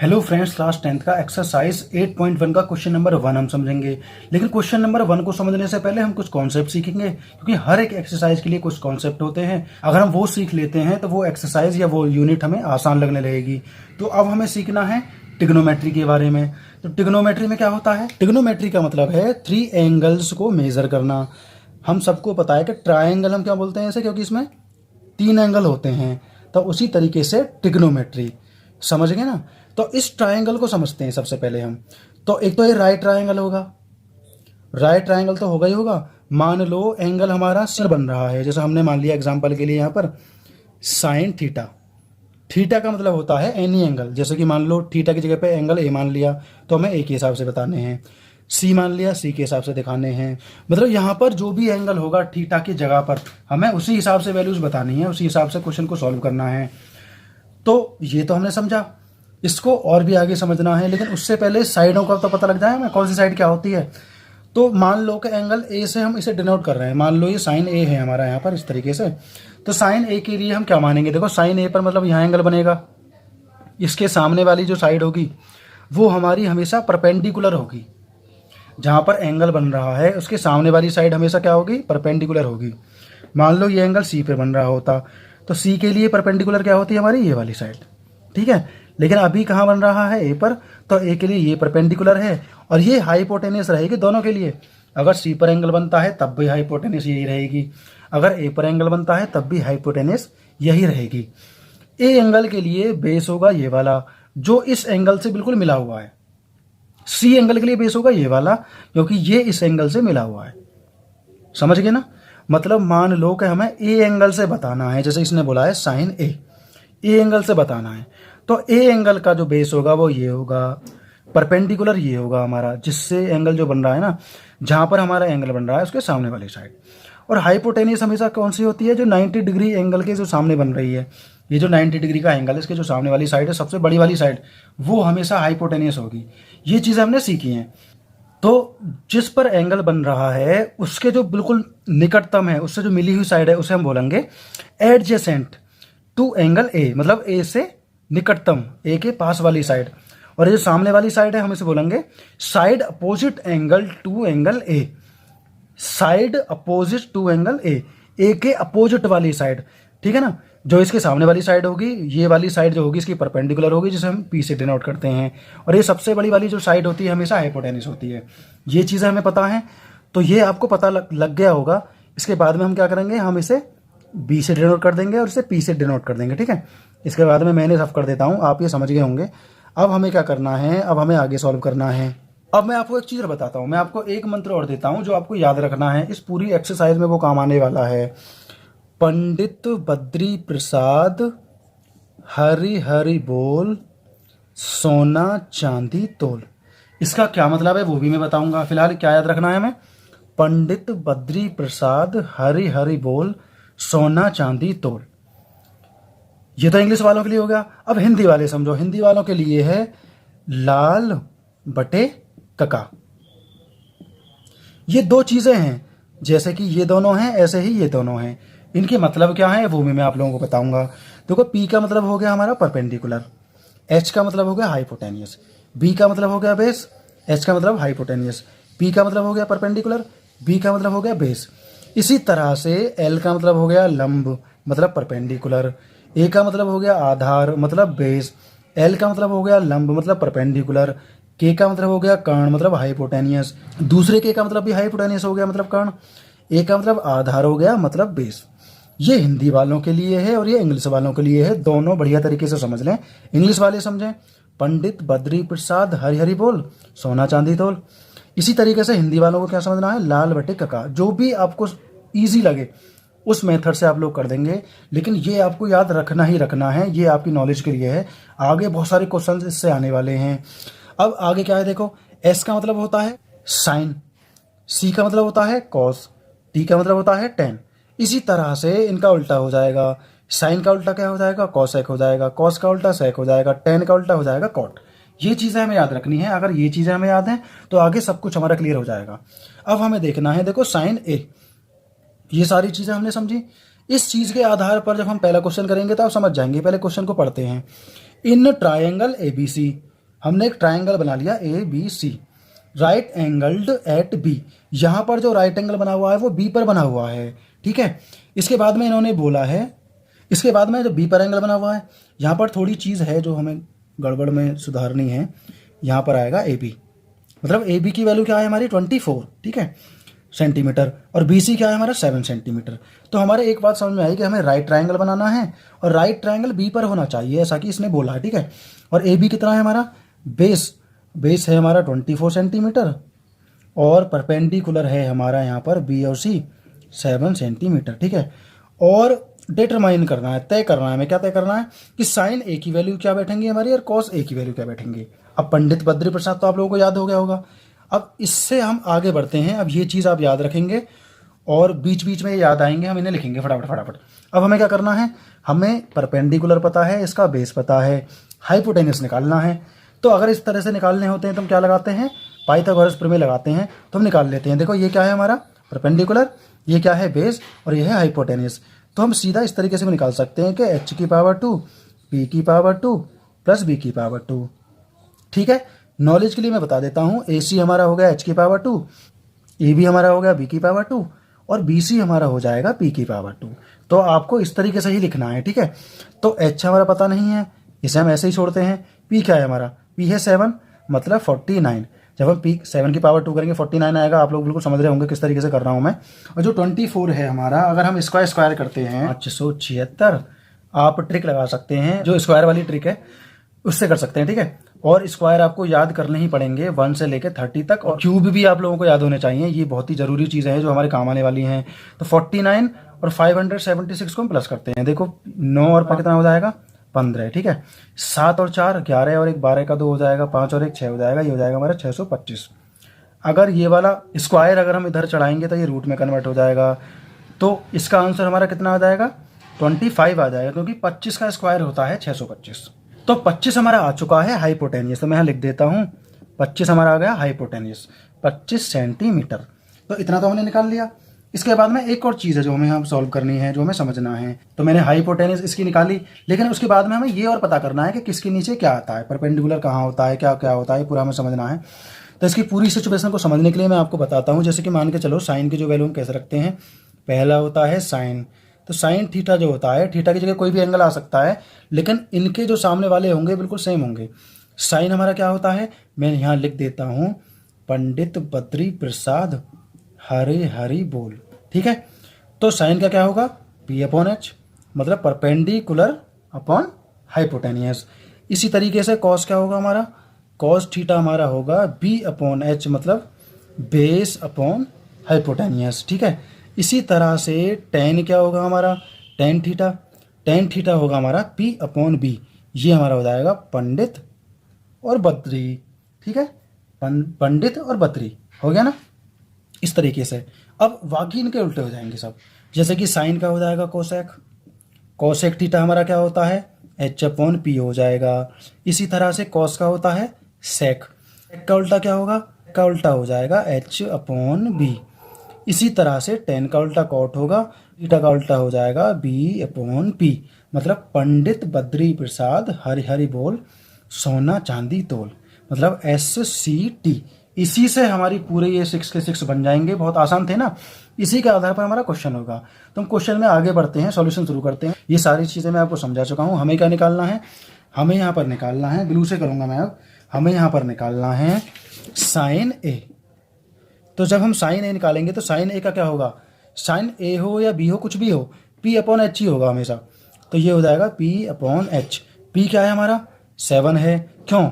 Hello friends, class 10th का exercise 8.1 का question number 1 हम समझेंगे। लेकिन क्वेश्चन नंबर 1 को समझने से पहले हम कुछ कॉन्सेप्ट सीखेंगे, क्योंकि हर एक एक्सरसाइज के लिए कुछ कॉन्सेप्ट होते हैं। अगर हम वो सीख लेते हैं तो वो एक्सरसाइज या वो यूनिट हमें आसान लगने लगेगी। तो अब हमें सीखना है ट्रिग्नोमेट्री के बारे में। तो ट्रिग्नोमेट्री में क्या होता है? ट्रिग्नोमेट्री का मतलब है 3 एंगल्स को मेजर करना। हम सबको पता है कि ट्राइंगल हम क्या बोलते हैं ऐसे, क्योंकि इसमें 3 एंगल होते हैं। तो उसी तरीके से ट्रिग्नोमेट्री, समझ गए ना? तो इस ट्रायंगल को समझते हैं सबसे पहले हम। तो एक तो ये राइट ट्रायंगल होगा। राइट ट्रायंगल तो होगा ही होगा। मान लो एंगल हमारा सिर बन रहा है, जैसे हमने मान लिया एग्जांपल के लिए यहाँ पर साइन थीटा। थीटा का मतलब होता है एनी एंगल। जैसे कि मान लो थीटा की जगह पे एंगल ए मान लिया तो हमें ए के हिसाब से बताने हैं, सी मान लिया सी के हिसाब से दिखाने हैं। मतलब यहाँ पर जो भी एंगल होगा थीटा की जगह पर हमें उसी हिसाब से वैल्यूज बतानी है, उसी हिसाब से क्वेश्चन को सॉल्व करना है। तो ये तो हमने समझा। इसको और भी आगे समझना है, लेकिन उससे पहले साइडों का तो पता लग जाए हमें, कौन सी साइड क्या होती है। तो मान लो कि एंगल ए से हम इसे डिनोट कर रहे हैं। मान लो ये साइन ए है हमारा यहाँ पर इस तरीके से। तो साइन ए के लिए हम क्या मानेंगे? देखो साइन ए पर मतलब यहाँ एंगल बनेगा, इसके सामने वाली जो साइड होगी वो हमारी हमेशा परपेंडिकुलर होगी। जहाँ पर एंगल बन रहा है उसके सामने वाली साइड हमेशा क्या होगी? परपेंडिकुलर होगी। मान लो ये एंगल सी पे बन रहा होता तो सी के लिए परपेंडिकुलर क्या होती है? हमारी ये वाली साइड, ठीक है। लेकिन अभी कहाँ बन रहा है? ए पर। तो ए के लिए ये परपेंडिकुलर है और ये हाइपोटेनियस रहेगी दोनों के लिए। अगर सी पर एंगल बनता है तब भी हाइपोटेनियस यही रहेगी, अगर ए पर एंगल बनता है तब भी हाइपोटेनियस यही रहेगी। ए एंगल के लिए बेस होगा ये वाला जो इस एंगल से बिल्कुल मिला हुआ है। सी एंगल के लिए बेस होगा ये वाला क्योंकि ये इस एंगल से मिला हुआ है। समझ गए ना? मतलब मान लो कि हमें ए एंगल से बताना है, जैसे इसने बोला है साइन ए एंगल से बताना है। तो ए एंगल का जो बेस होगा वो ये होगा, परपेंडिकुलर ये होगा हमारा, जिससे एंगल जो बन रहा है ना, जहां पर हमारा एंगल बन रहा है उसके सामने वाली साइड। और हाइपोटेनियस हमेशा कौन सी होती है? जो 90 डिग्री एंगल के जो सामने बन रही है। ये जो 90 डिग्री का एंगल है इसके जो सामने वाली साइड है, सबसे बड़ी वाली साइड, वो हमेशा हाइपोटेनियस होगी। ये चीज़ें हमने सीखी हैं। तो जिस पर एंगल बन रहा है उसके जो बिल्कुल निकटतम है, उससे जो मिली हुई साइड है, उसे हम बोलेंगे एडजेसेंट टू एंगल ए। मतलब ए से निकटतम, ए के पास वाली साइड। और ये जो सामने वाली साइड है हम इसे बोलेंगे side opposite angle to angle a. Side opposite to angle a के अपोजिट वाली साइड, ठीक है ना। जो इसके सामने वाली साइड होगी, ये वाली साइड जो होगी इसकी परपेंडिकुलर होगी, जिसे हम पी से डिनोट करते हैं। और ये सबसे बड़ी वाली जो साइड होती है हमेशा हाइपोटेनियस होती है। ये चीज़ें हमें पता है। तो ये आपको पता लग गया होगा। इसके बाद में हम क्या करेंगे? हम इसे बी से डिनोट कर देंगे और इसे पी से डिनोट कर देंगे, ठीक है। इसके बाद में मैंने रफ कर देता हूँ, आप ये समझ गए होंगे। अब हमें क्या करना है? अब हमें आगे सॉल्व करना है। अब मैं आपको एक चीज़ बताता हूँ, मैं आपको एक मंत्र और देता हूँ जो आपको याद रखना है। इस पूरी एक्सरसाइज में वो काम आने वाला है। पंडित बद्री प्रसाद हरि हरि बोल सोना चांदी तोल। इसका क्या मतलब है वो भी मैं बताऊंगा। फिलहाल क्या याद रखना है हमें? पंडित बद्री प्रसाद हरि हरि बोल सोना चांदी तोल। ये तो इंग्लिश वालों के लिए हो गया। अब हिंदी वाले समझो। हिंदी वालों के लिए है लाल बटे कका। ये दो चीजें हैं, जैसे कि ये दोनों हैं ऐसे ही ये दोनों हैं। इनके मतलब क्या है वो भी मैं आप लोगों को बताऊंगा। देखो, पी का मतलब हो गया हमारा परपेंडिकुलर, एच का मतलब हो गया हाइपोटेनियस, बी का मतलब हो गया बेस, एच का मतलब हाइपोटेनियस, पी का मतलब हो गया परपेंडिकुलर, बी का मतलब हो गया बेस। इसी तरह से एल का मतलब हो गया लंब मतलब परपेंडिकुलर, ए का मतलब हो गया आधार मतलब बेस, एल का मतलब हो गया लंब मतलब परपेंडिकुलर, के का मतलब हो गया कर्ण मतलब हाइपोटेनियस, दूसरे के का मतलब भी हाइपोटेनियस हो गया मतलब कर्ण, ए का मतलब आधार हो गया मतलब बेस। ये हिंदी वालों के लिए है और ये इंग्लिश वालों के लिए है। दोनों बढ़िया तरीके से समझ लें। इंग्लिश वाले समझें पंडित बद्री प्रसाद हरि हरि बोल सोना चांदी तोल। इसी तरीके से हिंदी वालों को क्या समझना है? लाल बटे कका। जो भी आपको ईजी लगे उस मेथड से आप लोग कर देंगे, लेकिन ये आपको याद रखना ही रखना है। ये आपकी नॉलेज के लिए है। आगे बहुत सारे क्वेश्चंस इससे आने वाले हैं। अब आगे क्या है देखो, एस का मतलब होता है साइन, सी का मतलब होता है कॉस, टी का मतलब होता है टेन। इसी तरह से इनका उल्टा हो जाएगा। साइन का उल्टा क्या हो जाएगा? कॉसेक हो जाएगा, कॉस का उल्टा सेक हो जाएगा, टेन का उल्टा हो जाएगा कॉट। ये चीज़ें हमें याद रखनी है। अगर ये चीज़ें हमें याद हैं तो आगे सब कुछ हमारा क्लियर हो जाएगा। अब हमें देखना है, देखो साइन ए, ये सारी चीज़ें हमने समझी। इस चीज़ के आधार पर जब हम पहला क्वेश्चन करेंगे तो आप समझ जाएंगे। पहले क्वेश्चन को पढ़ते हैं। इन ट्रायंगल ABC, हमने एक ट्राइंगल बना लिया ABC, right angled at B. यहाँ पर जो राइट एंगल बना हुआ है वो बी पर बना हुआ है, ठीक है। इसके बाद में इन्होंने बोला है, इसके बाद में जो बी पर एंगल बना हुआ है, यहाँ पर थोड़ी चीज़ है जो हमें गड़बड़ में सुधारनी है। यहाँ पर आएगा AB, मतलब AB की वैल्यू क्या है हमारी 24, ठीक है, सेंटीमीटर, और BC क्या है हमारा 7 सेंटीमीटर। तो हमारे एक बात समझ में आई कि हमें राइट ट्राइंगल बनाना है और राइट ट्राइंगल बी पर होना चाहिए, ऐसा कि इसने बोला है, ठीक है। और AB कितना है हमारा, बेस है हमारा 24 सेंटीमीटर, और परपेंडिकुलर है हमारा यहाँ पर B और C 7 सेंटीमीटर, ठीक है। और डिटरमाइन करना है, तय करना है, हमें क्या तय करना है कि साइन A की वैल्यू क्या बैठेंगी हमारी और कॉस A की वैल्यू क्या बैठेंगी। अब पंडित बद्री प्रसाद तो आप लोगों को याद हो गया होगा। अब इससे हम आगे बढ़ते हैं। अब ये चीज़ आप याद रखेंगे और बीच बीच में याद आएंगे, हम इन्हें लिखेंगे फटाफट। अब हमें क्या करना है, हमें परपेंडिकुलर पता है, इसका बेस पता है, हाइपोटेनस निकालना है। तो अगर इस तरह से निकालने होते हैं तो हम क्या लगाते हैं, पाइथागोरस प्रमेय लगाते हैं, तो हम निकाल लेते हैं। देखो ये क्या है हमारा परपेंडिकुलर, ये क्या है बेस, और ये है हाइपोटेनस। तो हम सीधा इस तरीके से भी निकाल सकते हैं कि h की पावर 2 p की पावर 2 प्लस b की पावर 2, ठीक है। नॉलेज के लिए मैं बता देता हूँ, AC हमारा हो गया h की पावर 2, AB हमारा हो गया b की पावर 2, और BC हमारा हो जाएगा p की पावर 2। तो आपको इस तरीके से ही लिखना है, ठीक है। तो h हमारा पता नहीं है, इसे हम ऐसे ही छोड़ते हैं। p क्या है हमारा, p है 7, मतलब 49। जब हम p 7 की पावर 2 करेंगे 49 आएगा। आप लोग बिल्कुल समझ रहे होंगे किस तरीके से कर रहा हूँ मैं। और जो 24 है हमारा, अगर हम इसका स्क्वायर करते हैं 576, आप ट्रिक लगा सकते हैं, जो स्क्वायर वाली ट्रिक है उससे कर सकते हैं, ठीक है। और स्क्वायर आपको याद करने ही पड़ेंगे 1 से लेकर 30 तक, और क्यूब भी आप लोगों को याद होने चाहिए। ये बहुत ही जरूरी चीज़ें हैं जो हमारे काम आने वाली हैं। तो 49 और 576 को हम प्लस करते हैं। देखो 9 और 5 कितना हो जाएगा 15, ठीक है। 7 और 4 11, और 1 12 का 2 हो जाएगा 5, और 1 6 हो जाएगा, ये हो जाएगा हमारा 625। अगर ये वाला स्क्वायर अगर हम इधर चढ़ाएंगे तो ये रूट में कन्वर्ट हो जाएगा। तो इसका आंसर हमारा कितना आ जाएगा 25 आ जाएगा, क्योंकि 25 का स्क्वायर होता है 625। तो 25 हमारा आ चुका है हाइपोटेनियस, तो मैं यहाँ लिख देता हूँ 25 हमारा आ गया हाइपोटेनियस, 25 सेंटीमीटर। तो इतना तो हमने निकाल लिया। इसके बाद में एक और चीज़ है जो हमें यहाँ सॉल्व करनी है, जो हमें समझना है। तो मैंने हाइपोटेनियस इसकी निकाली, लेकिन उसके बाद में हमें ये और पता करना है कि किसके नीचे क्या आता है, परपेंडिकुलर कहाँ होता है, क्या क्या होता है, पूरा हमें समझना है। तो इसकी पूरी सिचुएशन को समझने के लिए मैं आपको बताता हूँ। जैसे कि मान के चलो साइन की जो वैल्यू हम कैसे रखते हैं, पहला होता है साइन। तो साइन थीटा जो होता है, थीटा की जगह कोई भी एंगल आ सकता है, लेकिन इनके जो सामने वाले होंगे बिल्कुल सेम होंगे। साइन हमारा क्या होता है, मैं यहाँ लिख देता हूँ पंडित बद्री प्रसाद हरे हरि बोल, ठीक है। तो साइन का क्या होगा P/H, मतलब परपेंडिकुलर अपॉन हाइपोटेनियस। इसी तरीके से कॉस क्या होगा हमारा, कॉस थीटा हमारा होगा B/H, मतलब बेस अपॉन हाइपोटेनियस, ठीक है। इसी तरह से टेन क्या होगा हमारा, टेन थीटा होगा हमारा P/B। ये हमारा हो जाएगा पंडित और बद्री, ठीक है, पंडित और बद्री हो गया ना, इस तरीके से। अब बाकी इनके उल्टे हो जाएंगे सब। जैसे कि साइन का हो जाएगा कोसेक, कोसेक थीटा हमारा क्या होता है H/P हो जाएगा। इसी तरह से कॉस का होता है सेक, सेक का उल्टा क्या होगा, का उल्टा हो जाएगा H/B। इसी तरह से टेन का उल्टा कॉट होगा, थीटा का उल्टा हो जाएगा B/P, मतलब पंडित बद्री प्रसाद हरि हरि बोल सोना चांदी तोल, मतलब SCT। इसी से हमारी पूरे ये 6 के 6 बन जाएंगे। बहुत आसान थे ना। इसी के आधार पर हमारा क्वेश्चन होगा। तो हम क्वेश्चन में आगे बढ़ते हैं, सॉल्यूशन शुरू करते हैं। ये सारी चीज़ें मैं आपको समझा चुका हूँ। हमें क्या निकालना है, हमें यहाँ पर निकालना है, ब्लू से करूँगा मैं अब, हमें यहाँ पर निकालना है साइन A। तो जब हम साइन A निकालेंगे तो साइन A का क्या होगा, साइन A हो या B हो, कुछ भी हो, P/H ही होगा हमेशा। तो ये हो जाएगा P/H। P क्या है हमारा 7 है, क्यों,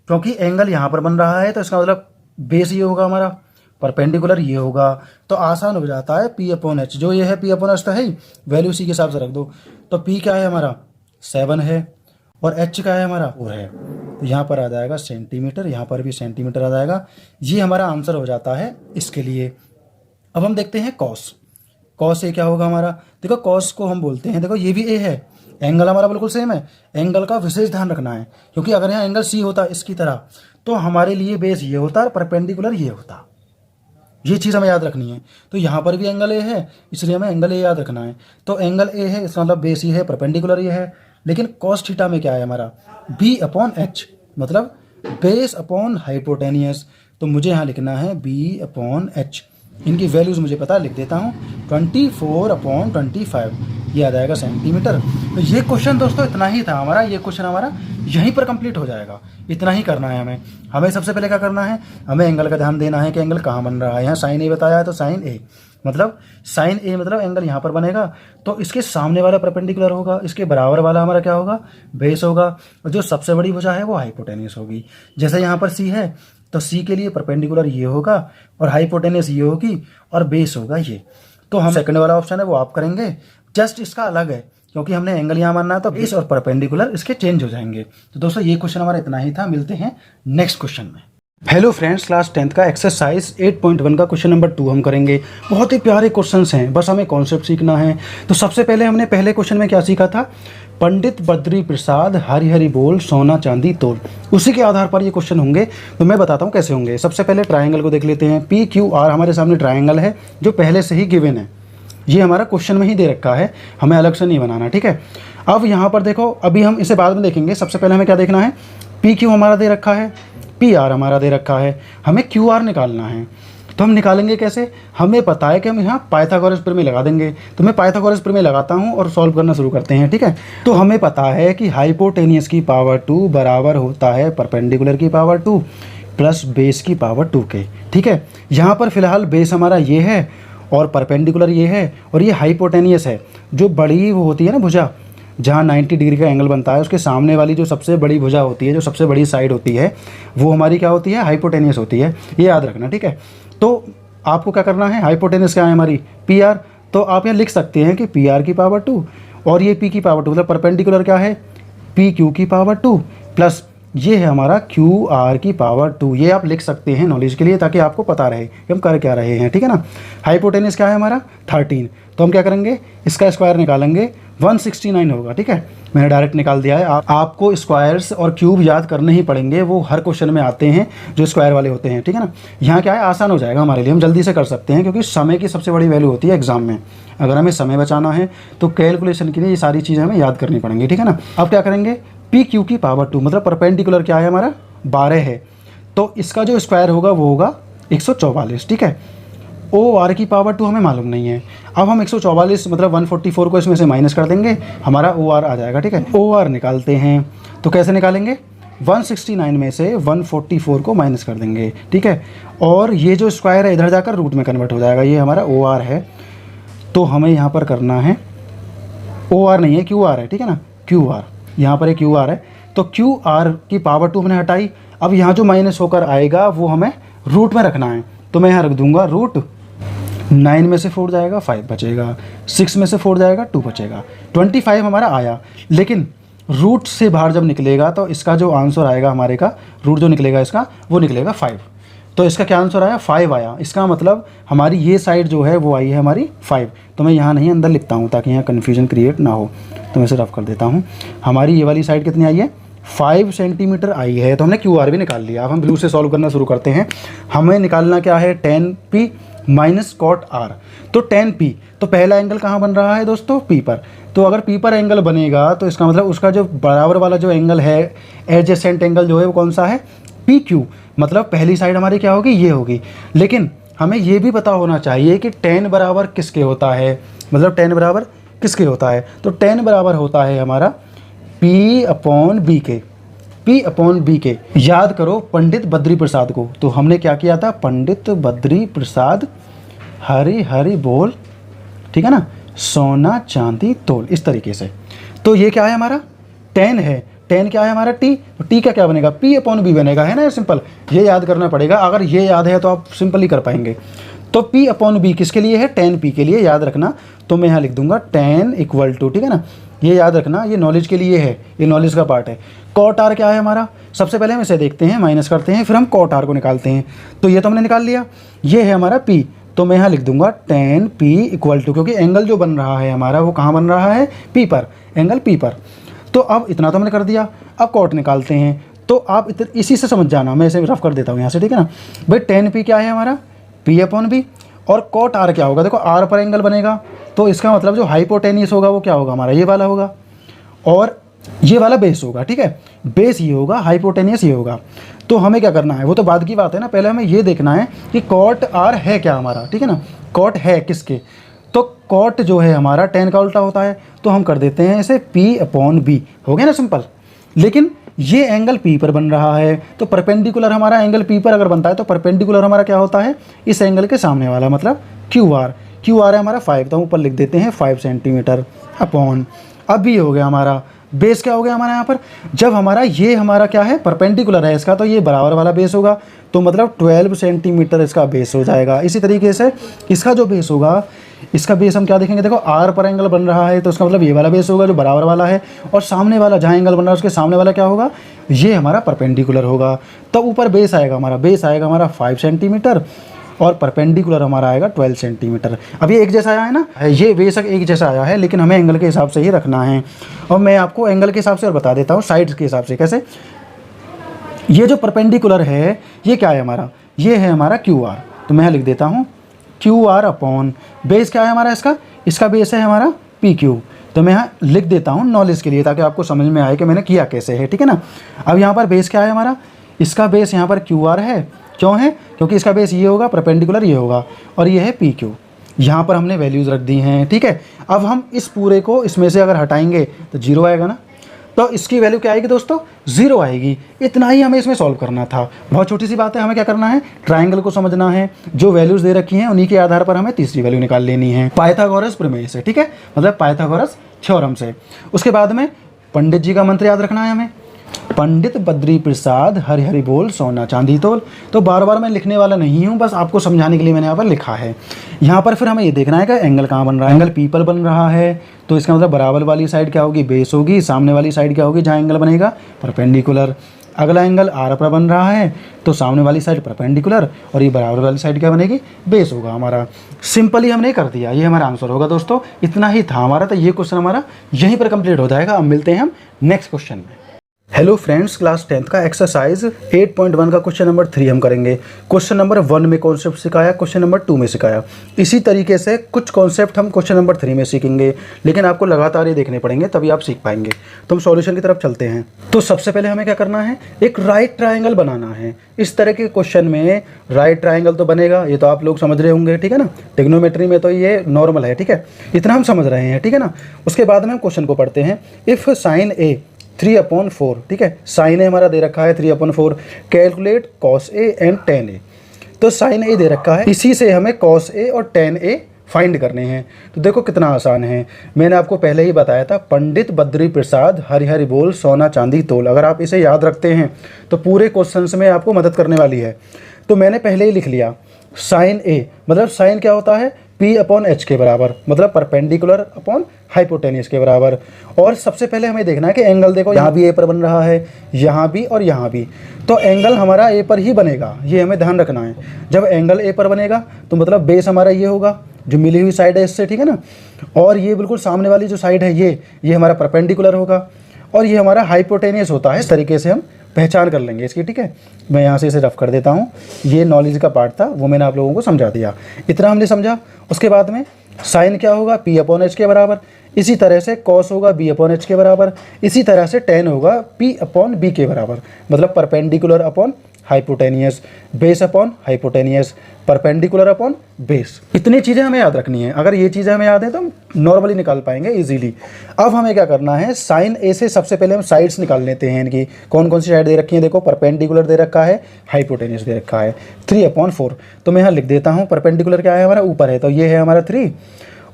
क्योंकि एंगल यहाँ पर बन रहा है, तो इसका मतलब बेस ये होगा हमारा, परपेंडिकुलर ये होगा। तो आसान हो जाता है P/H, जो ये है P/H तो है ही, वैल्यू सी के हिसाब से रख दो। तो P क्या है हमारा 7 है, और H का है हमारा 4 है। तो यहाँ पर आ जाएगा सेंटीमीटर, यहाँ पर भी सेंटीमीटर आ जाएगा। ये हमारा आंसर हो जाता है इसके लिए। अब हम देखते हैं कॉस। कॉस ए क्या होगा हमारा, देखो कॉस को हम बोलते हैं, देखो ये भी ए है, एंगल हमारा बिल्कुल सेम है। एंगल का विशेष ध्यान रखना है, क्योंकि अगर यहाँ एंगल सी होता इसकी तरह, तो हमारे लिए बेस ये होता और परपेंडिकुलर ये होता। ये चीज़ हमें याद रखनी है। तो यहाँ पर भी एंगल ए है, इसलिए हमें एंगल ए याद रखना है। तो एंगल ए है, इसका मतलब बेस ये है, परपेंडिकुलर ये है। लेकिन कॉस थीटा में क्या है हमारा B/H, मतलब बेस अपॉन हाइपोटेनियस, तो मुझे यहाँ लिखना है बी अपॉन एच। इनकी वैल्यूज़ मुझे पता, लिख देता हूँ 24/25, ये आ जाएगा सेंटीमीटर। तो ये क्वेश्चन दोस्तों इतना ही था हमारा, ये क्वेश्चन हमारा यहीं पर कंप्लीट हो जाएगा। इतना ही करना है हमें सबसे पहले क्या करना है, हमें एंगल का ध्यान देना है कि एंगल कहाँ बन रहा है। यहाँ साइन ए बताया है तो साइन ए मतलब एंगल यहाँ पर बनेगा, तो इसके सामने वाला परपेंडिकुलर होगा, इसके बराबर वाला हमारा क्या होगा, बेस होगा, और जो सबसे बड़ी भुजा है वो हाइपोटेनियस होगी। जैसे यहाँ पर सी है तो सी के लिए परपेंडिकुलर ये होगा और हाइपोटेनियस ये होगी और बेस होगा ये। तो हम सेकंड वाला ऑप्शन है वो आप करेंगे, जस्ट इसका अलग है क्योंकि हमने एंगल यहाँ मानना है तो बेस और परपेंडिकुलर इसके चेंज हो जाएंगे। तो दोस्तों ये क्वेश्चन हमारा इतना ही था, मिलते हैं नेक्स्ट क्वेश्चन में। हेलो फ्रेंड्स, क्लास 10th का एक्सरसाइज 8.1 का क्वेश्चन नंबर 2 हम करेंगे। बहुत ही प्यारे क्वेश्चंस हैं, बस हमें कॉन्सेप्ट सीखना है। तो सबसे पहले हमने पहले क्वेश्चन में क्या सीखा था, पंडित बद्री प्रसाद हरि हरि बोल सोना चांदी तोल। उसी के आधार पर ये क्वेश्चन होंगे, तो मैं बताता हूँ कैसे होंगे। सबसे पहले ट्राइंगल को देख लेते हैं। पी क्यू आर हमारे सामने ट्राइंगल है जो पहले से ही गिवन है, ये हमारा क्वेश्चन में ही दे रखा है, हमें अलग से नहीं बनाना, ठीक है। अब यहाँ पर देखो, अभी हम इसे बाद में देखेंगे। सबसे पहले हमें क्या देखना है, पी क्यू हमारा दे रखा है, पी आर हमारा दे रखा है, हमें क्यू आर निकालना है। तो हम निकालेंगे कैसे, हमें पता है कि हम यहाँ पाइथागोरस प्रमेय लगा देंगे। तो मैं पाइथागोरस प्रमेय लगाता हूँ और सॉल्व करना शुरू करते हैं, ठीक है। तो हमें पता है कि हाइपोटेनियस की पावर 2 बराबर होता है परपेंडिकुलर की पावर 2 प्लस बेस की पावर 2 के, ठीक है। यहाँ पर फिलहाल बेस हमारा ये है और परपेंडिकुलर ये है और ये हाइपोटेनियस है। जो बड़ी वो होती है ना भुजा, जहाँ 90 डिग्री का एंगल बनता है, उसके सामने वाली जो सबसे बड़ी भुजा होती है, जो सबसे बड़ी साइड होती है, वो हमारी क्या होती है, हाइपोटेनियस होती है। ये याद रखना, ठीक है। तो आपको क्या करना है, हाइपोटेनियस क्या है हमारी, पी आर। तो आप यहाँ लिख सकते हैं कि पी आर की पावर 2 और ये पी की पावर 2, मतलब परपेंडिकुलर क्या है, पी क्यू की पावर 2 प्लस ये है हमारा क्यू आर की पावर 2। ये आप लिख सकते हैं नॉलेज के लिए, ताकि आपको पता रहे कि हम कर क्या रहे हैं, ठीक है ना। हाइपोटेनियस क्या है हमारा 13, तो हम क्या करेंगे, इसका स्क्वायर निकालेंगे, 169 होगा, ठीक है। मैंने डायरेक्ट निकाल दिया है। आपको स्क्वायर्स और क्यूब याद करने ही पड़ेंगे, वो हर क्वेश्चन में आते हैं जो स्क्वायर वाले होते हैं, ठीक है ना। यहाँ क्या है, आसान हो जाएगा हमारे लिए, हम जल्दी से कर सकते हैं, क्योंकि समय की सबसे बड़ी वैल्यू होती है एग्जाम में। अगर हमें समय बचाना है तो कैलकुलेशन के लिए ये सारी चीज़ें हमें याद करनी पड़ेंगी, ठीक है ना। अब क्या करेंगे, पी क्यू की पावर 2 मतलब परपेंडिकुलर क्या है हमारा 12 है, तो इसका जो स्क्वायर होगा वो होगा 144, ठीक है। ओ आर की पावर 2 हमें मालूम नहीं है। अब हम 144 मतलब 144 को इसमें से माइनस कर देंगे, हमारा ओ आर आ जाएगा, ठीक है। ओ आर निकालते हैं, तो कैसे निकालेंगे, 169 में से 144 को माइनस कर देंगे, ठीक है। और ये जो स्क्वायर है इधर जाकर रूट में कन्वर्ट हो जाएगा, ये हमारा ओ आर है। तो हमें यहाँ पर करना है, ओ आर नहीं है क्यू आर है, ठीक है ना, क्यू आर, यहाँ पर एक क्यू आर है। तो क्यू आर की पावर 2 हमने हटाई। अब यहाँ जो माइनस होकर आएगा वो हमें रूट में रखना है, तो मैं यहाँ रख दूंगा रूट 9 में से 4 जाएगा 5 बचेगा, 6 में से 4 जाएगा 2 बचेगा, 25 हमारा आया। लेकिन रूट से बाहर जब निकलेगा तो इसका जो आंसर आएगा हमारे का, रूट जो निकलेगा इसका वो निकलेगा 5। तो इसका क्या आंसर आया, 5 आया। इसका मतलब हमारी ये साइड जो है वो आई है हमारी 5। तो मैं यहाँ नहीं अंदर लिखता हूँ ताकि यहाँ कन्फ्यूजन क्रिएट ना हो, तो मैं इसे रफ कर देता हूँ। हमारी ये वाली साइड कितनी आई है, 5 सेंटीमीटर आई है। तो हमने क्यू आर भी निकाल लिया। अब हम ब्लू से सॉल्व करना शुरू करते हैं। हमें निकालना क्या है, 10p माइनस कॉट आर। तो 10p, तो पहला एंगल कहाँ बन रहा है दोस्तों, पी पर। तो अगर पी पर एंगल बनेगा तो इसका मतलब उसका जो बराबर वाला जो एंगल है, एडजेसेंट एंगल जो है वो कौन सा है, पी क्यू। मतलब पहली साइड हमारी क्या होगी, ये होगी। लेकिन हमें ये भी पता होना चाहिए कि 10 बराबर किसके होता है, मतलब 10 बराबर किसके होता है। तो 10 बराबर होता है हमारा P अपॉन बी के, P अपॉन बी के। याद करो पंडित बद्री प्रसाद को, तो हमने क्या किया था, पंडित बद्री प्रसाद हरि हरि बोल, ठीक है ना, सोना चांदी तोल, इस तरीके से। तो ये क्या है हमारा 10 है, 10 क्या है हमारा टी, तो टी का क्या बनेगा, P अपॉन बी बनेगा, है ना। सिंपल, ये याद करना पड़ेगा। अगर ये याद है तो आप सिंपल ही कर पाएंगे। तो P अपॉन बी किसके लिए है, 10p के लिए, याद रखना। तो मैं यहाँ लिख दूंगा 10 इक्वल टू, ठीक है ना, ये याद रखना, ये नॉलेज के लिए है, ये नॉलेज का पार्ट है। कॉट आर क्या है हमारा, सबसे पहले हम इसे देखते हैं, माइनस करते हैं, फिर हम कॉट आर को निकालते हैं। तो ये तो हमने निकाल लिया, ये है हमारा P। तो मैं यहाँ लिख दूंगा 10p इक्वल टू, क्योंकि एंगल जो बन रहा है हमारा वो कहाँ बन रहा है, P पर, एंगल P पर। तो अब इतना तो हमने कर दिया, अब कॉट निकालते हैं। तो आप इसी से समझ जाना, मैं इसे रफ कर देता हूँ यहाँ से, ठीक है ना भाई। 10p क्या है हमारा, P अपॉन बी। और कॉट आर क्या होगा, देखो आर पर एंगल बनेगा, तो इसका मतलब जो हाइपोटेनियस होगा वो क्या होगा हमारा, ये वाला होगा, और ये वाला बेस होगा, ठीक है। बेस ये होगा, हाइपोटेनियस ये होगा। तो हमें क्या करना है, वो तो बाद की बात है ना, पहले हमें ये देखना है कि कॉट आर है क्या हमारा, ठीक है ना। कॉट है किसके, तो कॉट जो है हमारा tan का उल्टा होता है, तो हम कर देते हैं इसे P/B, हो गया ना सिंपल। लेकिन ये एंगल P पर बन रहा है, तो परपेंडिकुलर हमारा एंगल P पर अगर बनता है तो परपेंडिकुलर हमारा क्या होता है, इस एंगल के सामने वाला, मतलब QR है हमारा 5, तो हम ऊपर लिख देते हैं 5 सेंटीमीटर अपॉन। अब ये हो गया हमारा बेस, क्या हो गया हमारा यहाँ पर, जब हमारा ये हमारा क्या है परपेंडिकुलर है इसका, तो ये बराबर वाला बेस होगा, तो मतलब 12 सेंटीमीटर इसका बेस हो जाएगा। इसी तरीके से इसका जो बेस होगा, इसका बेस हम क्या देखेंगे, देखो आर पर एंगल बन रहा है तो इसका मतलब ये वाला बेस होगा जो बराबर वाला है, और सामने वाला जहाँ एंगल बन रहा है उसके सामने वाला क्या होगा, ये हमारा परपेंडिकुलर होगा। तब ऊपर बेस आएगा हमारा 5 सेंटीमीटर, और परपेंडिकुलर हमारा आएगा 12 सेंटीमीटर। अब ये एक जैसा आया है ना, ये बेशक एक जैसा आया है, लेकिन हमें एंगल के हिसाब से ही रखना है। और मैं आपको एंगल के हिसाब से और बता देता हूँ साइड्स के हिसाब से कैसे। ये जो परपेंडिकुलर है ये क्या है हमारा, ये है हमारा QR, तो मैं लिख देता हूँ QR अपॉन बेस क्या है हमारा इसका बेस है हमारा PQ, तो मैं यहाँ लिख देता हूँ नॉलेज के लिए, ताकि आपको समझ में आए कि मैंने किया कैसे है, ठीक है ना। अब यहाँ पर बेस क्या है हमारा, इसका बेस यहाँ पर QR है, क्यों है, क्योंकि इसका बेस ये होगा, परपेंडिकुलर ये होगा, और ये है PQ। यहाँ पर हमने वैल्यूज़ रख दी हैं, ठीक है। अब हम इस पूरे को इसमें से अगर हटाएंगे तो 0 आएगा ना, तो इसकी वैल्यू क्या आएगी दोस्तों, 0 आएगी। इतना ही हमें इसमें सॉल्व करना था, बहुत छोटी सी बात है। हमें क्या करना है, ट्राइंगल को समझना है, जो वैल्यूज़ दे रखी हैं उन्हीं के आधार पर हमें तीसरी वैल्यू निकाल लेनी है, पाइथागोरस प्रमेय से, ठीक है, मतलब पाइथागोरस थ्योरम से। उसके बाद में पंडित जी का मंत्र याद रखना है हमें, पंडित बद्री प्रसाद हरि हरि बोल सोना चांदी तोल। तो बार बार मैं लिखने वाला नहीं हूँ, बस आपको समझाने के लिए मैंने यहाँ पर लिखा है। यहाँ पर फिर हमें ये देखना है कि एंगल कहाँ बन रहा है, एंगल P पर बन रहा है, तो इसका मतलब बराबर वाली साइड क्या होगी, बेस होगी, सामने वाली साइड क्या होगी जहाँ एंगल बनेगा, परपेंडिकुलर। अगला एंगल R पर बन रहा है, तो सामने वाली साइड परपेंडिकुलर, और ये बराबर वाली साइड क्या बनेगी, बेस होगा हमारा। सिंपली हमने कर दिया, ये हमारा आंसर होगा दोस्तों। इतना ही था हमारा, तो ये क्वेश्चन हमारा यहीं पर कंप्लीट हो जाएगा। अब मिलते हैं हम नेक्स्ट क्वेश्चन में। हेलो फ्रेंड्स, क्लास 10th का एक्सरसाइज 8.1 का क्वेश्चन नंबर 3 हम करेंगे। क्वेश्चन नंबर 1 में कॉन्सेप्ट सिखाया, क्वेश्चन नंबर 2 में सिखाया। इसी तरीके से कुछ कॉन्सेप्ट हम क्वेश्चन नंबर 3 में सीखेंगे, लेकिन आपको लगातार ये देखने पड़ेंगे तभी आप सीख पाएंगे। तो हम सॉल्यूशन की तरफ चलते हैं। तो सबसे पहले हमें क्या करना है, एक राइट ट्राइंगल बनाना है। इस तरह के क्वेश्चन में राइट ट्राइंगल तो बनेगा, ये तो आप लोग समझ रहे होंगे, ठीक है ना। ट्रिग्नोमेट्री में तो ये नॉर्मल है, ठीक है, इतना हम समझ रहे हैं, ठीक है ना। उसके बाद में हम क्वेश्चन को पढ़ते हैं। इफ़ साइन A 3/4, ठीक है, साइन ए हमारा दे रखा है 3/4, calculate cos A and tan A। तो साइन ए दे रखा है, इसी से हमें कॉस ए और tan A फाइंड करने हैं। तो देखो कितना आसान है, मैंने आपको पहले ही बताया था, पंडित बद्री प्रसाद हरि हरि बोल सोना चांदी तोल। अगर आप इसे याद रखते हैं तो पूरे क्वेश्चंस में आपको मदद करने वाली है। तो मैंने पहले ही लिख लिया साइन ए, मतलब साइन क्या होता है, P/H के बराबर, मतलब परपेंडिकुलर अपॉन हाइपोटेनियस के बराबर। और सबसे पहले हमें देखना है कि एंगल देखो, यहाँ भी A पर बन रहा है, यहाँ भी और यहाँ भी, तो एंगल हमारा A पर ही बनेगा, ये हमें ध्यान रखना है। जब एंगल A पर बनेगा तो मतलब बेस हमारा ये होगा, जो मिली हुई साइड है इससे, ठीक है ना। और ये बिल्कुल सामने वाली जो साइड है ये हमारा परपेंडिकुलर होगा, और ये हमारा हाइपोटेनियस होता है। इस तरीके से हम पहचान कर लेंगे इसकी, ठीक है। मैं यहाँ से इसे रफ कर देता हूँ, ये नॉलेज का पार्ट था, वो मैंने आप लोगों को समझा दिया। इतना हमने समझा। उसके बाद में साइन क्या होगा, P/H के बराबर, इसी तरह से कॉस होगा B/H के बराबर, इसी तरह से tan होगा P/B के बराबर, मतलब perpendicular upon hypotenuse, base upon hypotenuse, perpendicular upon base. इतनी चीज़ें हमें याद रखनी है। अगर ये चीज़ें हमें याद है तो हम नॉर्मली निकाल पाएंगे इजीली। अब हमें क्या करना है, साइन ए से सबसे पहले हम साइड्स निकाल लेते हैं इनकी। कौन कौन सी साइड दे रखी है, देखो परपेंडिकुलर दे रखा है, हाइपोटेनियस दे रखा है, 3/4। तो मैं यहाँ लिख देता हूँ, परपेंडिकुलर क्या है हमारा, ऊपर है, तो ये है हमारा 3,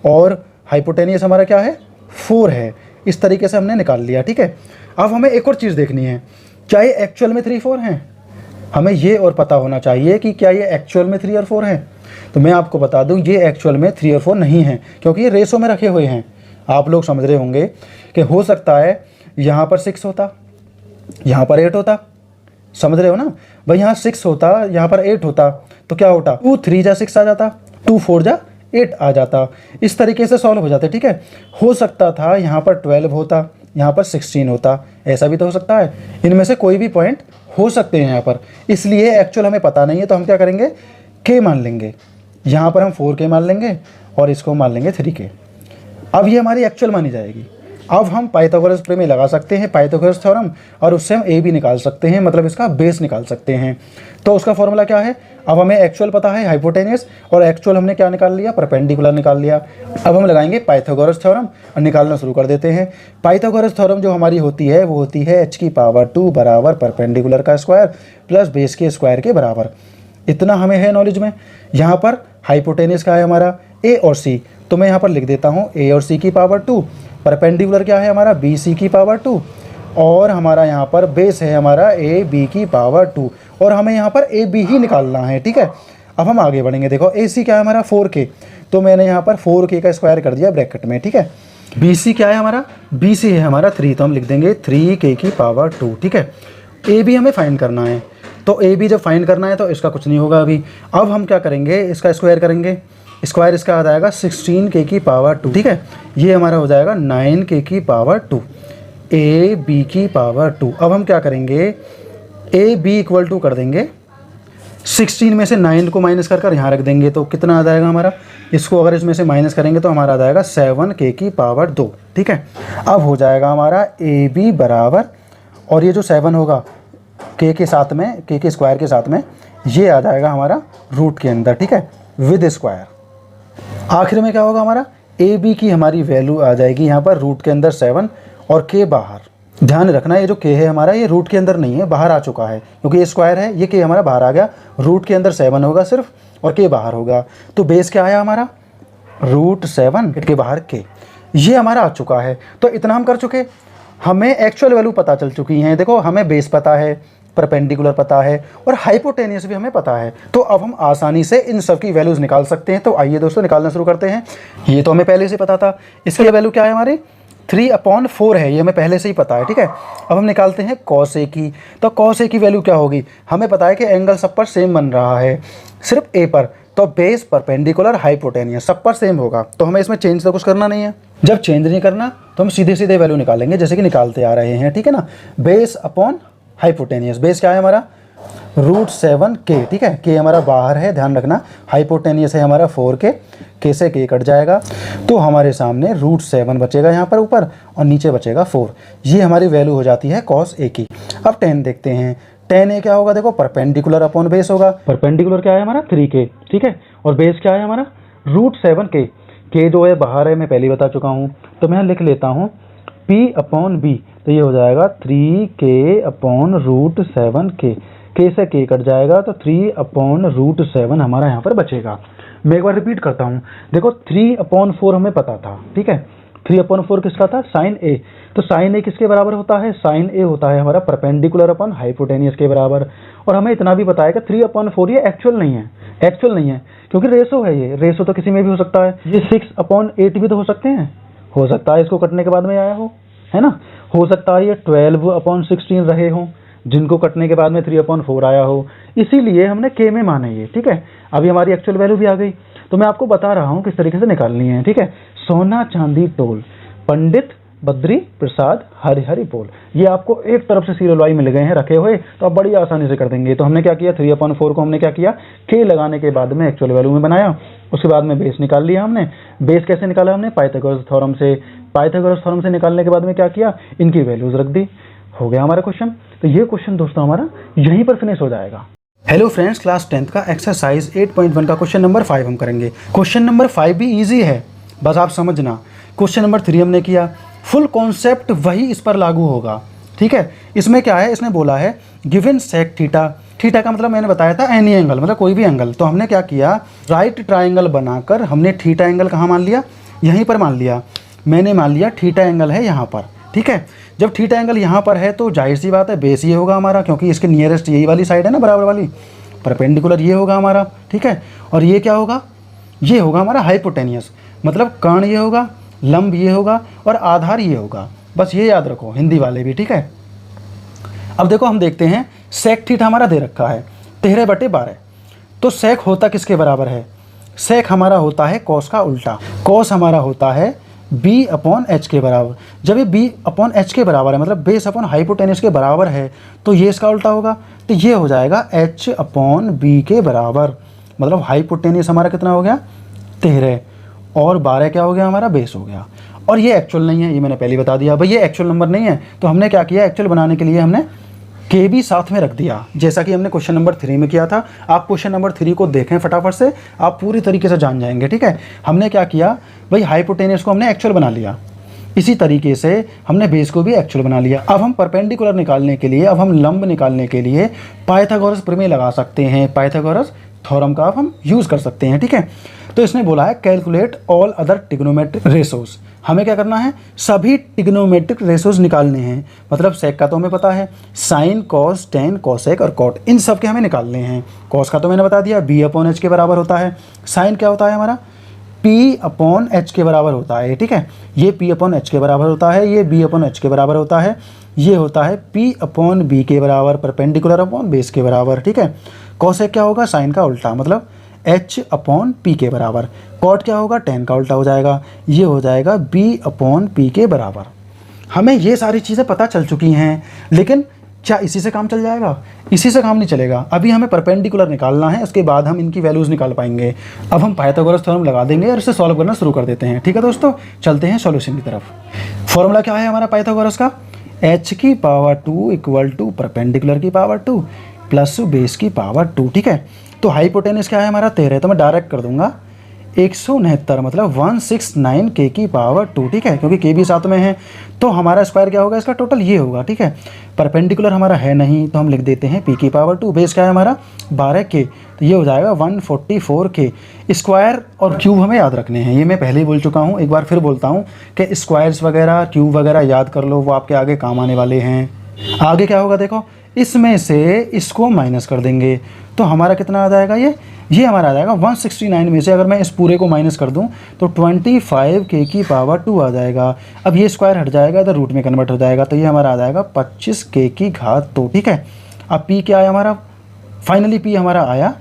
और हाइपोटेनियस हमारा क्या है, 4 है। इस तरीके से हमने निकाल लिया, ठीक है। अब हमें एक और चीज़ देखनी है, क्या ये एक्चुअल में 3/4 हैं। हमें ये और पता होना चाहिए कि क्या ये एक्चुअल में 3 और 4 हैं। तो मैं आपको बता दूं, ये एक्चुअल में 3 और 4 नहीं हैं, क्योंकि ये रेशो में रखे हुए हैं। आप लोग समझ रहे होंगे कि हो सकता है यहाँ पर 6 होता, यहाँ पर 8 होता, समझ रहे हो ना भाई। यहाँ 6 होता, यहाँ पर 8 होता, तो क्या होता, 2 3 जा 6 आ जाता, 2 4 जा 8 आ जाता। इस तरीके से सॉल्व हो जाते, ठीक है। हो सकता था यहाँ पर 12 होता, यहाँ पर 16 होता, ऐसा भी तो हो सकता है। इनमें से कोई भी पॉइंट हो सकते हैं यहाँ पर, इसलिए एक्चुअल हमें पता नहीं है, तो हम क्या करेंगे, K मान लेंगे। यहाँ पर हम 4K मान लेंगे और इसको मान लेंगे 3K। अब ये हमारी एक्चुअल मानी जाएगी। अब हम पाइथागोरस प्रमेय लगा सकते हैं, पाइथागोरस थ्योरम, और उससे हम ए भी निकाल सकते हैं, मतलब इसका बेस निकाल सकते हैं। तो उसका फॉर्मूला क्या है, अब हमें एक्चुअल पता है हाइपोटेनियस, और एक्चुअल हमने क्या निकाल लिया, परपेंडिकुलर निकाल लिया। अब हम लगाएंगे पाइथागोरस थ्योरम और निकालना शुरू कर देते हैं। पाइथागोरस थ्योरम जो हमारी होती है वो होती है h⁻² बराबर परपेंडिकुलर का स्क्वायर प्लस बेस के स्क्वायर के बराबर। इतना हमें है नॉलेज में। यहाँ पर हाइपोटेनियस का है हमारा ए और सी, तो मैं यहाँ पर लिख देता हूँ a और c की पावर 2, परपेंडिकुलर क्या है हमारा BC की पावर 2, और हमारा यहाँ पर बेस है हमारा AB की पावर 2, और हमें यहाँ पर AB ही निकालना है, ठीक है। अब हम आगे बढ़ेंगे। देखो AC क्या है हमारा 4K, तो मैंने यहाँ पर 4K का स्क्वायर कर दिया ब्रैकेट में, ठीक है। BC क्या है हमारा, BC है हमारा 3, तो हम लिख देंगे 3K की पावर 2, ठीक है। AB हमें फाइंड करना है, तो AB जब फाइंड करना है तो इसका कुछ नहीं होगा अभी। अब हम क्या करेंगे, इसका स्क्वायर करेंगे। स्क्वायर इसका आ जाएगा 16K की पावर 2, ठीक है। ये हमारा हो जाएगा 9K की पावर 2, AB की पावर 2। अब हम क्या करेंगे, AB इक्वल टू कर देंगे 16 में से 9 को माइनस कर यहाँ रख देंगे, तो कितना आ जाएगा हमारा, इसको अगर इसमें से माइनस करेंगे तो हमारा आ जाएगा 7K की पावर 2, ठीक है। अब हो जाएगा हमारा AB बराबर, और ये जो 7 होगा K के साथ में, K के स्क्वायर के साथ में, ये आ जाएगा हमारा रूट के अंदर, ठीक है, विद स्क्वायर। आखिर में क्या होगा हमारा, AB की हमारी वैल्यू आ जाएगी यहाँ पर रूट के अंदर 7 और K बाहर। ध्यान रखना ये जो K है हमारा, ये रूट के अंदर नहीं है, बाहर आ चुका है, क्योंकि ये स्क्वायर है, ये K हमारा बाहर आ गया। रूट के अंदर 7 होगा सिर्फ, और K बाहर होगा, तो बेस क्या आया हमारा, रूट 7 के बाहर K, ये हमारा आ चुका है। तो इतना हम कर चुके, हमें एक्चुअल वैल्यू पता चल चुकी हैं। देखो हमें बेस पता है, परपेंडिकुलर पता है, और हाइपोटेनियस भी हमें पता है, तो अब हम आसानी से इन सब की वैल्यूज़ निकाल सकते हैं। तो आइए दोस्तों निकालना शुरू करते हैं। ये तो हमें पहले से पता था, इसकी वैल्यू क्या है हमारी 3/4 है, ये हमें पहले से ही पता है, ठीक है। अब हम निकालते हैं cos A की, तो cos A की वैल्यू क्या होगी, हमें पता है कि एंगल सब पर सेम बन रहा है, सिर्फ A पर, तो बेस परपेंडिकुलर हाइपोटेनियस सब पर सेम होगा, तो हमें इसमें चेंज तो कुछ करना नहीं है। जब चेंज नहीं करना तो हम सीधे सीधे वैल्यू निकालेंगे जैसे कि निकालते आ रहे हैं, ठीक है ना। बेस अपॉन हाइपोटेनियस, बेस क्या है हमारा रूट 7K, ठीक है। K हमारा बाहर है, ध्यान रखना, हाइपोटेनियस है हमारा 4K, K से K कट जाएगा, तो हमारे सामने रूट 7 बचेगा यहाँ पर ऊपर, और नीचे बचेगा 4। ये हमारी वैल्यू हो जाती है cos A की। अब tan देखते हैं, tan A क्या होगा, देखो परपेंडिकुलर अपॉन बेस होगा, परपेंडिकुलर क्या है हमारा 3K, ठीक है, और बेस क्या है हमारा रूट 7K। K जो है बाहर है, मैं पहले बता चुका हूँ, तो मैं लिख लेता हूँ P/B, तो ये हो जाएगा 3K upon root 7K, K से K कट जाएगा, तो 3/√7 हमारा यहाँ पर बचेगा। मैं एक बार रिपीट करता हूँ, देखो 3/4 हमें पता था, ठीक है। 3/4 किसका था, साइन A, तो साइन A किसके बराबर होता है, साइन A होता है हमारा परपेंडिकुलर अपॉन हाइपोटेनियस के बराबर। और हमें इतना भी पता है कि 3/4 ये एक्चुअल नहीं है, एक्चुअल नहीं है, क्योंकि रेशो है, ये रेशो तो किसी में भी हो सकता है, ये 6/8 भी तो हो सकते हैं, हो सकता है इसको कटने के बाद में आया हो, है ना, हो सकता है ये 12/16 रहे हों, जिनको कटने के बाद में 3/4 आया हो, इसीलिए हमने K में माने ये, ठीक है। अभी हमारी एक्चुअल वैल्यू भी आ गई, तो मैं आपको बता रहा हूँ किस तरीके से निकालनी है, ठीक है। सोना चांदी टोल, पंडित बद्री प्रसाद हरि बोल, ये आपको एक तरफ से सीरियल वाइज मिल गए हैं रखे हुए, तो आप बड़ी आसानी से कर देंगे। तो हमने क्या किया, 3/4 को हमने क्या किया, K लगाने के बाद में एक्चुअल वैल्यू में बनाया, उसके बाद में बेस निकाल लिया हमने। बेस कैसे निकाला हमने, पाइथागोरस थ्योरम से। पाइथागोरस थ्योरम से निकालने के बाद में क्या किया, इनकी वैल्यूज रख दी, हो गया हमारा क्वेश्चन। तो ये क्वेश्चन दोस्तों हमारा यहीं पर फिनिश हो जाएगा। हेलो फ्रेंड्स, क्लास 10th का एक्सरसाइज 8.1 का क्वेश्चन नंबर 5 हम करेंगे। क्वेश्चन नंबर 5 भी इजी है, बस आप समझना। क्वेश्चन नंबर 3 हमने किया, फुल कॉन्सेप्ट वही इस पर लागू होगा, ठीक है। इसमें क्या है, इसने बोला है गिवन सेक थीटा, थीटा का मतलब मैंने बताया था एनी एंगल, मतलब कोई भी एंगल। तो हमने क्या किया, राइट ट्राइंगल बनाकर हमने थीटा एंगल कहाँ मान लिया, यहीं पर मान लिया। मैंने मान लिया थीटा एंगल है यहाँ पर, ठीक है। जब थीटा एंगल यहाँ पर है तो जाहिर सी बात है बेस ये होगा हमारा, क्योंकि इसके नियरेस्ट यही वाली साइड है ना, बराबर वाली। परपेंडिकुलर ये होगा हमारा, ठीक है। और ये क्या होगा, ये होगा हमारा हाइपोटेनियस, मतलब कर्ण ये होगा, लंब ये होगा, और आधार ये होगा। बस ये याद रखो, हिंदी वाले भी, ठीक है। अब देखो हम देखते हैं, सेक थीटा हमारा दे रखा है 13/12, तो सेक होता किसके बराबर है, सेक हमारा होता है कॉस का उल्टा। कॉस हमारा होता है B/H के बराबर। जब ये B/H के बराबर है, मतलब बेस अपॉन हाइपोटेनियस के बराबर है, तो ये इसका उल्टा होगा, तो ये हो जाएगा H/B के बराबर। मतलब हाइपोटेनियस हमारा कितना हो गया 13, और 12 क्या हो गया हमारा बेस हो गया। और ये एक्चुअल नहीं है, ये मैंने पहले ही बता दिया भाई, ये एक्चुअल नंबर नहीं है। तो हमने क्या किया, एक्चुअल बनाने के लिए हमने के भी साथ में रख दिया, जैसा कि हमने क्वेश्चन नंबर 3 में किया था। आप क्वेश्चन नंबर 3 को देखें फटाफट से, आप पूरी तरीके से जान जाएंगे। ठीक है, हमने क्या किया भाई, हाइपोटेनस को हमने एक्चुअल बना लिया, इसी तरीके से हमने बेस को भी एक्चुअल बना लिया। अब हम परपेंडिकुलर निकालने के लिए, अब हम लंब निकालने के लिए पाइथागोरस प्रमेय लगा सकते हैं, पाइथागोरस थ्योरम का अब हम यूज़ कर सकते हैं। ठीक है, तो इसने बोला है calculate all other trigonometric ratios. हमें क्या करना है, सभी ट्रिग्नोमेट्रिक रेशोज निकालने हैं। मतलब सेक का तो हमें पता है, साइन, कॉस, टेन, कोसेक और कॉट, इन सब के हमें निकालने हैं। कॉस का तो मैंने बता दिया, b/h के बराबर होता है। साइन क्या होता है हमारा, p/h के बराबर होता है। ठीक है, ये p/h के बराबर होता है, ये b/h के बराबर होता है, ये होता है p/b के बराबर, परपेंडिकुलर अपॉन बेस के बराबर। ठीक है, कोसेक क्या होगा, साइन का उल्टा, मतलब h/p के बराबर। कॉट क्या होगा, टेन का उल्टा हो जाएगा, ये हो जाएगा b/p के बराबर। हमें ये सारी चीज़ें पता चल चुकी हैं, लेकिन क्या इसी से काम चल जाएगा, इसी से काम नहीं चलेगा। अभी हमें परपेंडिकुलर निकालना है, उसके बाद हम इनकी वैल्यूज़ निकाल पाएंगे। अब हम पाइथागोरस थ्योरम लगा देंगे और इसे सॉल्व करना शुरू कर देते हैं। ठीक है दोस्तों, चलते हैं सॉल्यूशन की तरफ। फॉर्मूला क्या है हमारा पाइथागोरस का, h² इक्वल टू परपेंडिकुलर की पावर 2 प्लस बेस की पावर 2। ठीक है, तो हाइपोटेनस क्या है हमारा 13, तो मैं डायरेक्ट कर दूंगा 169, मतलब 169 k की पावर 2। ठीक है, क्योंकि k भी साथ में है, तो हमारा स्क्वायर क्या होगा, इसका टोटल ये होगा। ठीक है, परपेंडिकुलर हमारा है नहीं, तो हम लिख देते हैं p की पावर 2। बेस क्या है हमारा 12k, तो ये हो जाएगा 144k। स्क्वायर और क्यूब हमें याद रखने हैं, ये मैं पहले ही बोल चुका हूँ, एक बार फिर बोलता हूँ कि स्क्वायर्स वगैरह, क्यूब वगैरह याद कर लो, वो आपके आगे काम आने वाले हैं। आगे क्या होगा देखो, इसमें से इसको माइनस कर देंगे, तो हमारा कितना आ जाएगा, ये हमारा आ जाएगा 169 में से अगर मैं इस पूरे को माइनस कर दूं तो 25k की पावर 2 आ जाएगा। अब ये स्क्वायर हट जाएगा, इधर रूट में कन्वर्ट हो जाएगा, तो ये हमारा आ जाएगा 25k की घात 2। ठीक है, अब p क्या आया हमारा, फाइनली p हमारा आया,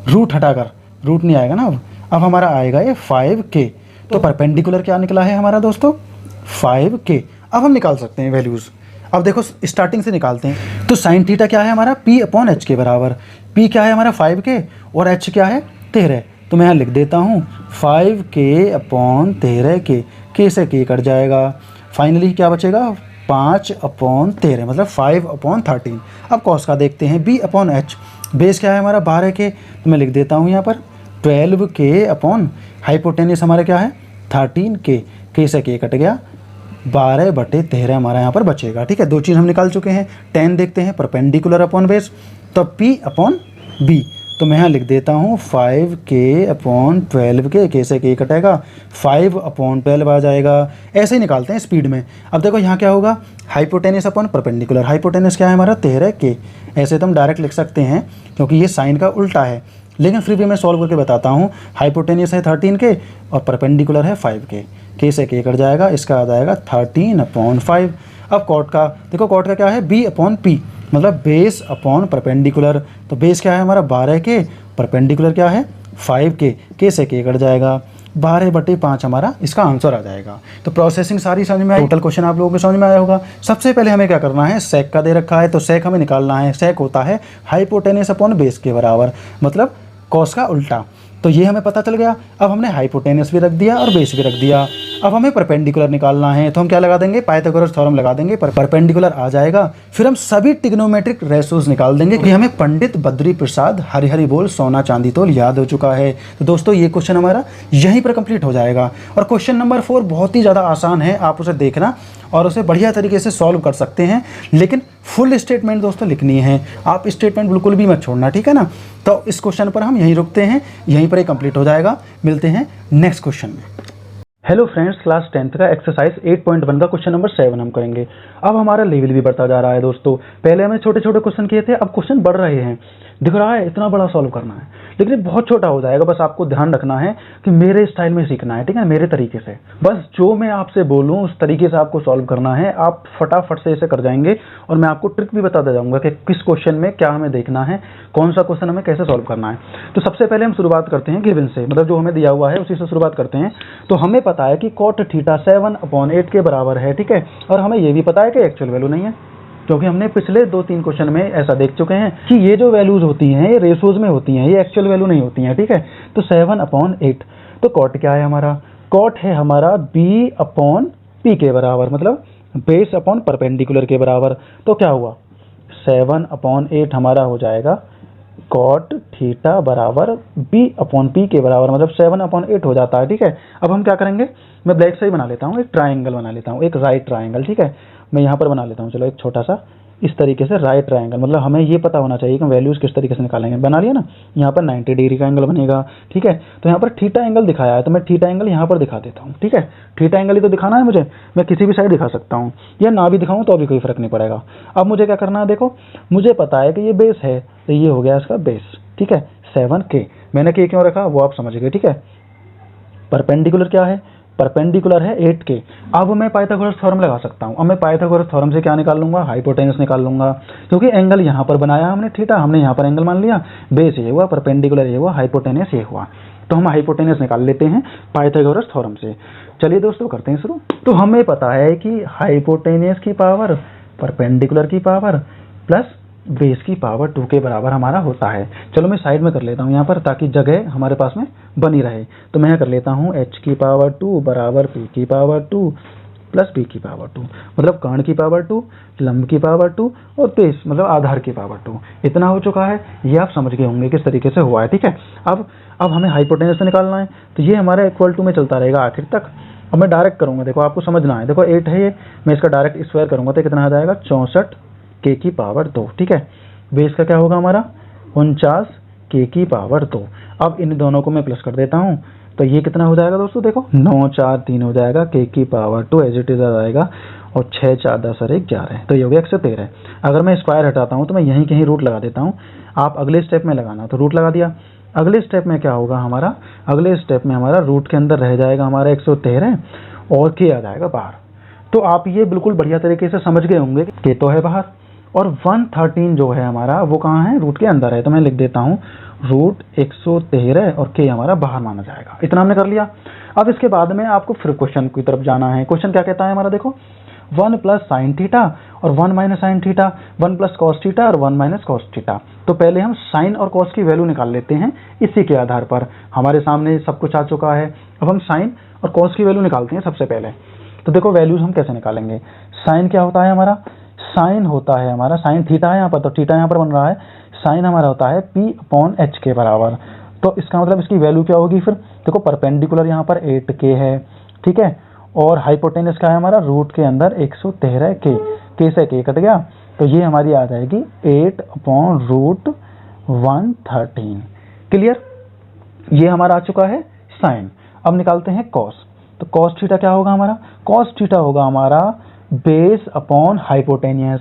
रूट हटाकर, रूट नहीं आएगा ना, अब हमारा आएगा ये 5k। तो परपेंडिकुलर क्या निकला है हमारा दोस्तों, 5k। अब हम निकाल सकते हैं वैल्यूज़। अब देखो स्टार्टिंग से निकालते हैं, तो साइन थीटा क्या है हमारा, p/h के बराबर। p क्या है हमारा 5k और h क्या है 13, तो मैं यहाँ लिख देता हूँ 5k/13k, k से k कट जाएगा, फाइनली क्या बचेगा 5/13, मतलब 5/13। अब कॉस का देखते हैं, b/h, बेस क्या है हमारा 12k, तो मैं लिख देता हूँ यहाँ पर 12k/ हाइपोटेनस हमारा क्या है 13k, k से k कट गया, 12/13 हमारा यहाँ पर बचेगा। ठीक है, दो चीज़ हम निकाल चुके हैं। टेन देखते हैं, परपेंडिकुलर अपॉन बेस, तो p/b, तो मैं यहाँ लिख देता हूँ 5k/12k, k से k कटेगा, 5/12 आ जाएगा। ऐसे ही निकालते हैं स्पीड में। अब देखो यहाँ क्या होगा, हाइपोटेनस अपॉन परपेंडिकुलर, हाइपोटेनस क्या है हमारा 13k, ऐसे तो हम डायरेक्ट लिख सकते हैं क्योंकि ये साइन का उल्टा है, लेकिन फिर भी मैं सॉल्व करके बताता हूँ। हाइपोटेनस है 13k और परपेंडिकुलर है 5k, k से k कट जाएगा, इसका आ जाएगा 13/5। अब कॉट का देखो, कॉट का क्या है b/p, मतलब बेस अपॉन परपेंडिकुलर, तो बेस क्या है हमारा 12k, परपेंडिकुलर क्या है 5k, k से k कट जाएगा, 12/5 हमारा इसका आंसर आ जाएगा। तो प्रोसेसिंग सारी समझ में आई, टोटल क्वेश्चन आप लोगों को समझ में आया होगा। सबसे पहले हमें क्या करना है, सेक का दे रखा है, तो सेक हमें निकालना है। सेक होता है हाइपोटेनस अपॉन बेस के बराबर, मतलब कॉस का उल्टा, तो ये हमें पता चल गया। अब हमने हाइपोटेनस भी रख दिया और बेस भी रख दिया। अब हमें परपेंडिकुलर निकालना है, तो हम क्या लगा देंगे, पाइथागोरस थ्योरम लगा देंगे, परपेंडिकुलर आ जाएगा। फिर हम सभी ट्रिग्नोमेट्रिक रेशोज निकाल देंगे, कि हमें पंडित बद्री प्रसाद हरि हरि बोल सोना चांदी तोल याद हो चुका है। तो दोस्तों ये क्वेश्चन हमारा यहीं पर कंप्लीट हो जाएगा। और क्वेश्चन नंबर 4 बहुत ही ज़्यादा आसान है, आप उसे देखना और उसे बढ़िया तरीके से सॉल्व कर सकते हैं, लेकिन फुल स्टेटमेंट दोस्तों लिखनी है। आप स्टेटमेंट बिल्कुल भी मत छोड़ना, ठीक है ना। तो इस क्वेश्चन पर हम यहीं रुकते हैं, यहीं पर ही कंप्लीट हो जाएगा। मिलते हैं नेक्स्ट क्वेश्चन में। हेलो फ्रेंड्स, क्लास 10th का एक्सरसाइज 8.1 का क्वेश्चन नंबर 7 हम करेंगे। अब हमारा लेवल भी बढ़ता जा रहा है दोस्तों। पहले हमने छोटे छोटे क्वेश्चन किए थे, अब क्वेश्चन बढ़ रहे हैं। दिख रहा है इतना बड़ा सॉल्व करना है, लेकिन बहुत छोटा हो जाएगा। बस आपको ध्यान रखना है कि मेरे स्टाइल में सीखना है, ठीक है, मेरे तरीके से। बस जो मैं आपसे बोलूँ उस तरीके से आपको सॉल्व करना है। आप फटाफट से इसे कर जाएंगे और मैं आपको ट्रिक भी बताता जाऊंगा कि किस क्वेश्चन में क्या हमें देखना है, कौन सा क्वेश्चन हमें कैसे सॉल्व करना है। तो सबसे पहले हम शुरुआत करते हैं गिवन से, मतलब जो हमें दिया हुआ है उसी से शुरुआत करते हैं। तो हमें पता है कि cot थीटा 7/8 के बराबर है, ठीक है, और हमें ये भी पता है कि एक्चुअल वैल्यू नहीं है, क्योंकि हमने पिछले 2-3 क्वेश्चन में ऐसा देख चुके हैं कि ये जो वैल्यूज होती हैं ये रेशोज में होती हैं, ये एक्चुअल वैल्यू नहीं होती हैं, ठीक है। तो 7/8, तो cot क्या है हमारा, कॉट है हमारा बी अपॉन पी के बराबर, मतलब बेस अपॉन परपेंडिकुलर के बराबर। तो क्या हुआ 7/8 हमारा हो जाएगा कॉट थीटा बराबर बी अपॉन पी के बराबर, मतलब 7/8 हो जाता है। ठीक है, अब हम क्या करेंगे, मैं ब्लैक से ही बना लेता हूँ, एक ट्राइंगल बना लेता हूँ, एक राइट ट्राइंगल। ठीक है, मैं यहाँ पर बना लेता हूँ, चलो एक छोटा सा इस तरीके से राइट ट्राइंगल, मतलब हमें ये पता होना चाहिए कि वैल्यूज किस तरीके से निकालेंगे। बना लिया ना, यहाँ पर 90 डिग्री का एंगल बनेगा। ठीक है, तो यहाँ पर थीटा एंगल दिखाया है, तो मैं थीटा एंगल यहाँ पर दिखा देता हूँ। ठीक है, थीटा एंगल ही तो दिखाना है मुझे, मैं किसी भी साइड दिखा सकता हूँ या ना भी दिखाऊँ तो अभी कोई फर्क नहीं पड़ेगा। अब मुझे क्या करना है, देखो मुझे पता है कि ये बेस है, तो ये हो गया इसका बेस। ठीक है, 7K, मैंने K क्यों रखा वो आप समझ गए। ठीक है, परपेंडिकुलर क्या है, परपेंडिकुलर है 8K। अब मैं पाइथागोरस थ्योरम लगा सकता हूँ। अब मैं पाइथागोरस थ्योरम से क्या निकाल लूंगा, हाइपोटेनस निकाल लूंगा, क्योंकि एंगल यहाँ पर बनाया हमने थीटा, हमने यहाँ पर एंगल मान लिया, बेस ये हुआ, परपेंडिकुलर ये हुआ, हाइपोटेनस ये हुआ, तो हम हाइपोटेनस निकाल लेते हैं पाइथागोरस थ्योरम से। चलिए दोस्तों करते हैं शुरू। तो हमें पता है कि हाइपोटेनस की पावर परपेंडिकुलर की पावर प्लस बेस की पावर 2 के बराबर हमारा होता है। चलो मैं साइड में कर लेता हूँ यहाँ पर, ताकि जगह हमारे पास में बनी रहे। तो मैं कर लेता हूँ h की पावर 2 बराबर p की पावर 2 प्लस b की पावर 2, मतलब कर्ण की पावर 2, लंब की पावर 2 और बेस मतलब आधार की पावर 2। इतना हो चुका है, ये आप समझ गए होंगे किस तरीके से हुआ है। ठीक है, अब हमें हाइपोटेनस से निकालना है, तो ये हमारे इक्वल टू में चलता रहेगा आखिर तक। अब मैं डायरेक्ट करूँगा, देखो आपको समझना है, देखो 8 है ये, मैं इसका डायरेक्ट स्क्वायर करूँगा तो कितना आ जाएगा 64K की पावर 2। ठीक है, बेस का क्या होगा हमारा 49K की पावर 2। अब इन दोनों को मैं प्लस कर देता हूँ, तो ये कितना हो जाएगा दोस्तों, देखो 9 4 3 हो जाएगा, K की पावर 2 एज इट इज आ जाएगा, और 6 4 10 और 1 11, तो ये हो गया 113। अगर मैं स्क्वायर हटाता हूँ तो मैं यहीं कहीं रूट लगा देता हूँ, आप अगले स्टेप में लगाना, तो रूट लगा दिया। अगले स्टेप में क्या होगा हमारा, अगले स्टेप में हमारा रूट के अंदर रह जाएगा हमारा 113 और K आ जाएगा बाहर। तो आप ये बिल्कुल बढ़िया तरीके से समझ गए होंगे, K तो है बाहर और 113 जो है हमारा वो कहाँ है, रूट के अंदर है। तो मैं लिख देता हूँ रूट 113 और K हमारा बाहर माना जाएगा। इतना हमने कर लिया। अब इसके बाद में आपको फिर क्वेश्चन की तरफ जाना है। क्वेश्चन क्या कहता है हमारा, देखो 1 प्लस साइन थीटा और 1 minus sine theta, 1 plus cos theta और 1 माइनस कॉस थीटा। तो पहले हम साइन और कॉस की वैल्यू निकाल लेते हैं, इसी के आधार पर हमारे सामने सब कुछ आ चुका है। अब हम साइन और कॉस की वैल्यू निकालते हैं सबसे पहले। तो देखो वैल्यूज हम कैसे निकालेंगे, साइन क्या होता है हमारा, साइन होता है हमारा, साइन थीटा है यहाँ पर, तो थीटा यहाँ पर बन रहा है, साइन हमारा होता है P/H के बराबर। तो इसका मतलब इसकी वैल्यू क्या होगी फिर, देखो परपेंडिकुलर यहाँ पर 8K है। ठीक है, और हाइपोटेनस का है हमारा रूट के अंदर 113K, K से K कट गया, तो ये हमारी आ जाएगी 8/√113। क्लियर, ये हमारा आ चुका है साइन। अब निकालते हैं कॉस। तो कॉस थीटा क्या होगा हमारा, कॉस थीटा होगा हमारा base upon hypotenuse.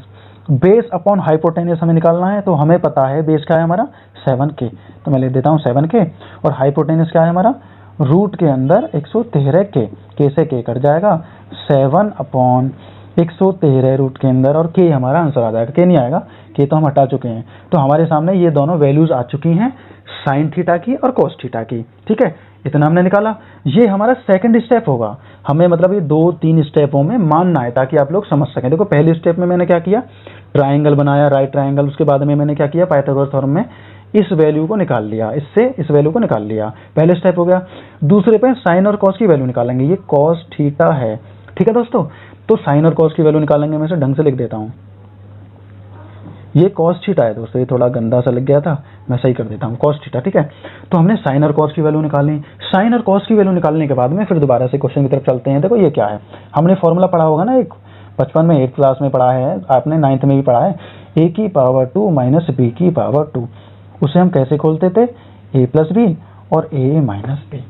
Base upon hypotenuse हमें निकालना है, तो हमें पता है बेस क्या है हमारा 7K, तो मैं लिख देता हूँ 7K, और हाइपोटेनियस क्या है हमारा रूट के अंदर 113K, K से K कट जाएगा, 7/113 रूट के अंदर, और K हमारा आंसर आ जाएगा। K नहीं आएगा, K तो हम हटा चुके हैं। तो हमारे सामने ये दोनों वैल्यूज आ चुकी हैं, साइन थीटा की और कॉस थीटा की। ठीक है, इतना हमने निकाला। ये हमारा सेकंड स्टेप होगा, हमें मतलब ये 2-3 स्टेपों में मानना है ताकि आप लोग समझ सकें। देखो पहले स्टेप में मैंने क्या किया, ट्राइंगल बनाया, राइट ट्राइंगल, उसके बाद में मैंने क्या किया, पाइथागोरस थ्योरम में इस वैल्यू को निकाल लिया, इससे इस वैल्यू को निकाल लिया, पहले स्टेप हो गया। दूसरे पे साइन और कॉस की वैल्यू निकालेंगे, ये कॉस थीटा है। ठीक है दोस्तों, तो साइन और कॉस की वैल्यू निकालेंगे, मैं इसे ढंग से लिख देता हूँ, ये कॉस थीटा है दोस्तों, ये थोड़ा गंदा सा लग गया था, मैं सही कर देता हूँ, कॉस थीटा। ठीक है, तो हमने साइन और कॉस की वैल्यू निकाली। साइन और कॉस की वैल्यू निकालने के बाद में फिर दोबारा से क्वेश्चन की तरफ चलते हैं। देखो ये क्या है, हमने फॉर्मूला पढ़ा होगा ना, एक बचपन में 8th क्लास में पढ़ा है, आपने 9th में भी पढ़ा है, a की पावर 2 माइनस b की पावर 2। उसे हम कैसे खोलते थे, a प्लस बी और a माइनस बी।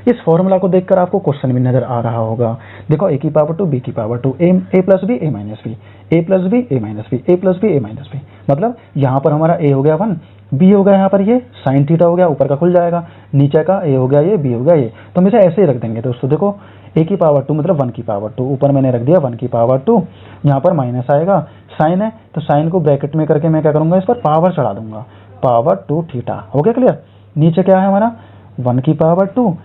इस फॉर्मूला को देखकर आपको क्वेश्चन भी नजर आ रहा होगा। देखो a की पावर 2 b की power 2, a plus b a minus b, a plus b a minus b, a plus b a minus b, मतलब यहाँ पर हमारा a हो गया 1, b हो गया यहाँ पर ये साइन थीटा हो गया, ऊपर का खुल जाएगा, नीचे का a हो गया ये, b हो गया ये। तो हम इसे ऐसे ही रख देंगे दोस्तों। देखो a की पावर 2 मतलब 1 की पावर 2, ऊपर मैंने रख दिया 1 की पावर 2, यहाँ पर माइनस आएगा, साइन है तो साइन को ब्रैकेट में करके मैं क्या करूँगा, इस पर पावर चढ़ा दूंगा, पावर 2 थीटा। हो गया क्लियर। नीचे क्या है हमारा 1 की पावर 2,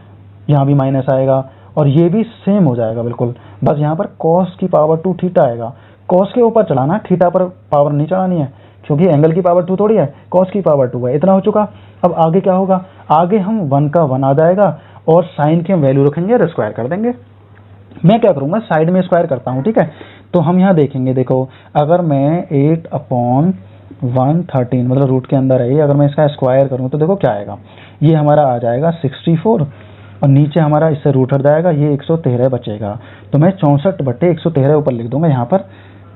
यहाँ भी माइनस आएगा और ये भी सेम हो जाएगा बिल्कुल, बस यहाँ पर कॉस की पावर 2 थीटा आएगा। कॉस के ऊपर चढ़ाना, थीटा पर पावर नहीं चढ़ानी है, क्योंकि एंगल की पावर 2 थोड़ी है, कॉस की पावर 2 है। इतना हो चुका। अब आगे क्या होगा, आगे हम 1 का 1 आ जाएगा और साइन की हम वैल्यू रखेंगे और स्क्वायर कर देंगे। मैं क्या करूँगा, साइड में स्क्वायर करता हूँ, ठीक है। तो हम यहाँ देखेंगे, देखो अगर मैं 8/113 मतलब रूट के अंदर है, अगर मैं इसका स्क्वायर करूँ तो देखो क्या आएगा, ये हमारा आ जाएगा 64 और नीचे हमारा इससे रूट हट जाएगा, ये 113 बचेगा। तो मैं 64/113 ऊपर लिख दूंगा यहाँ पर,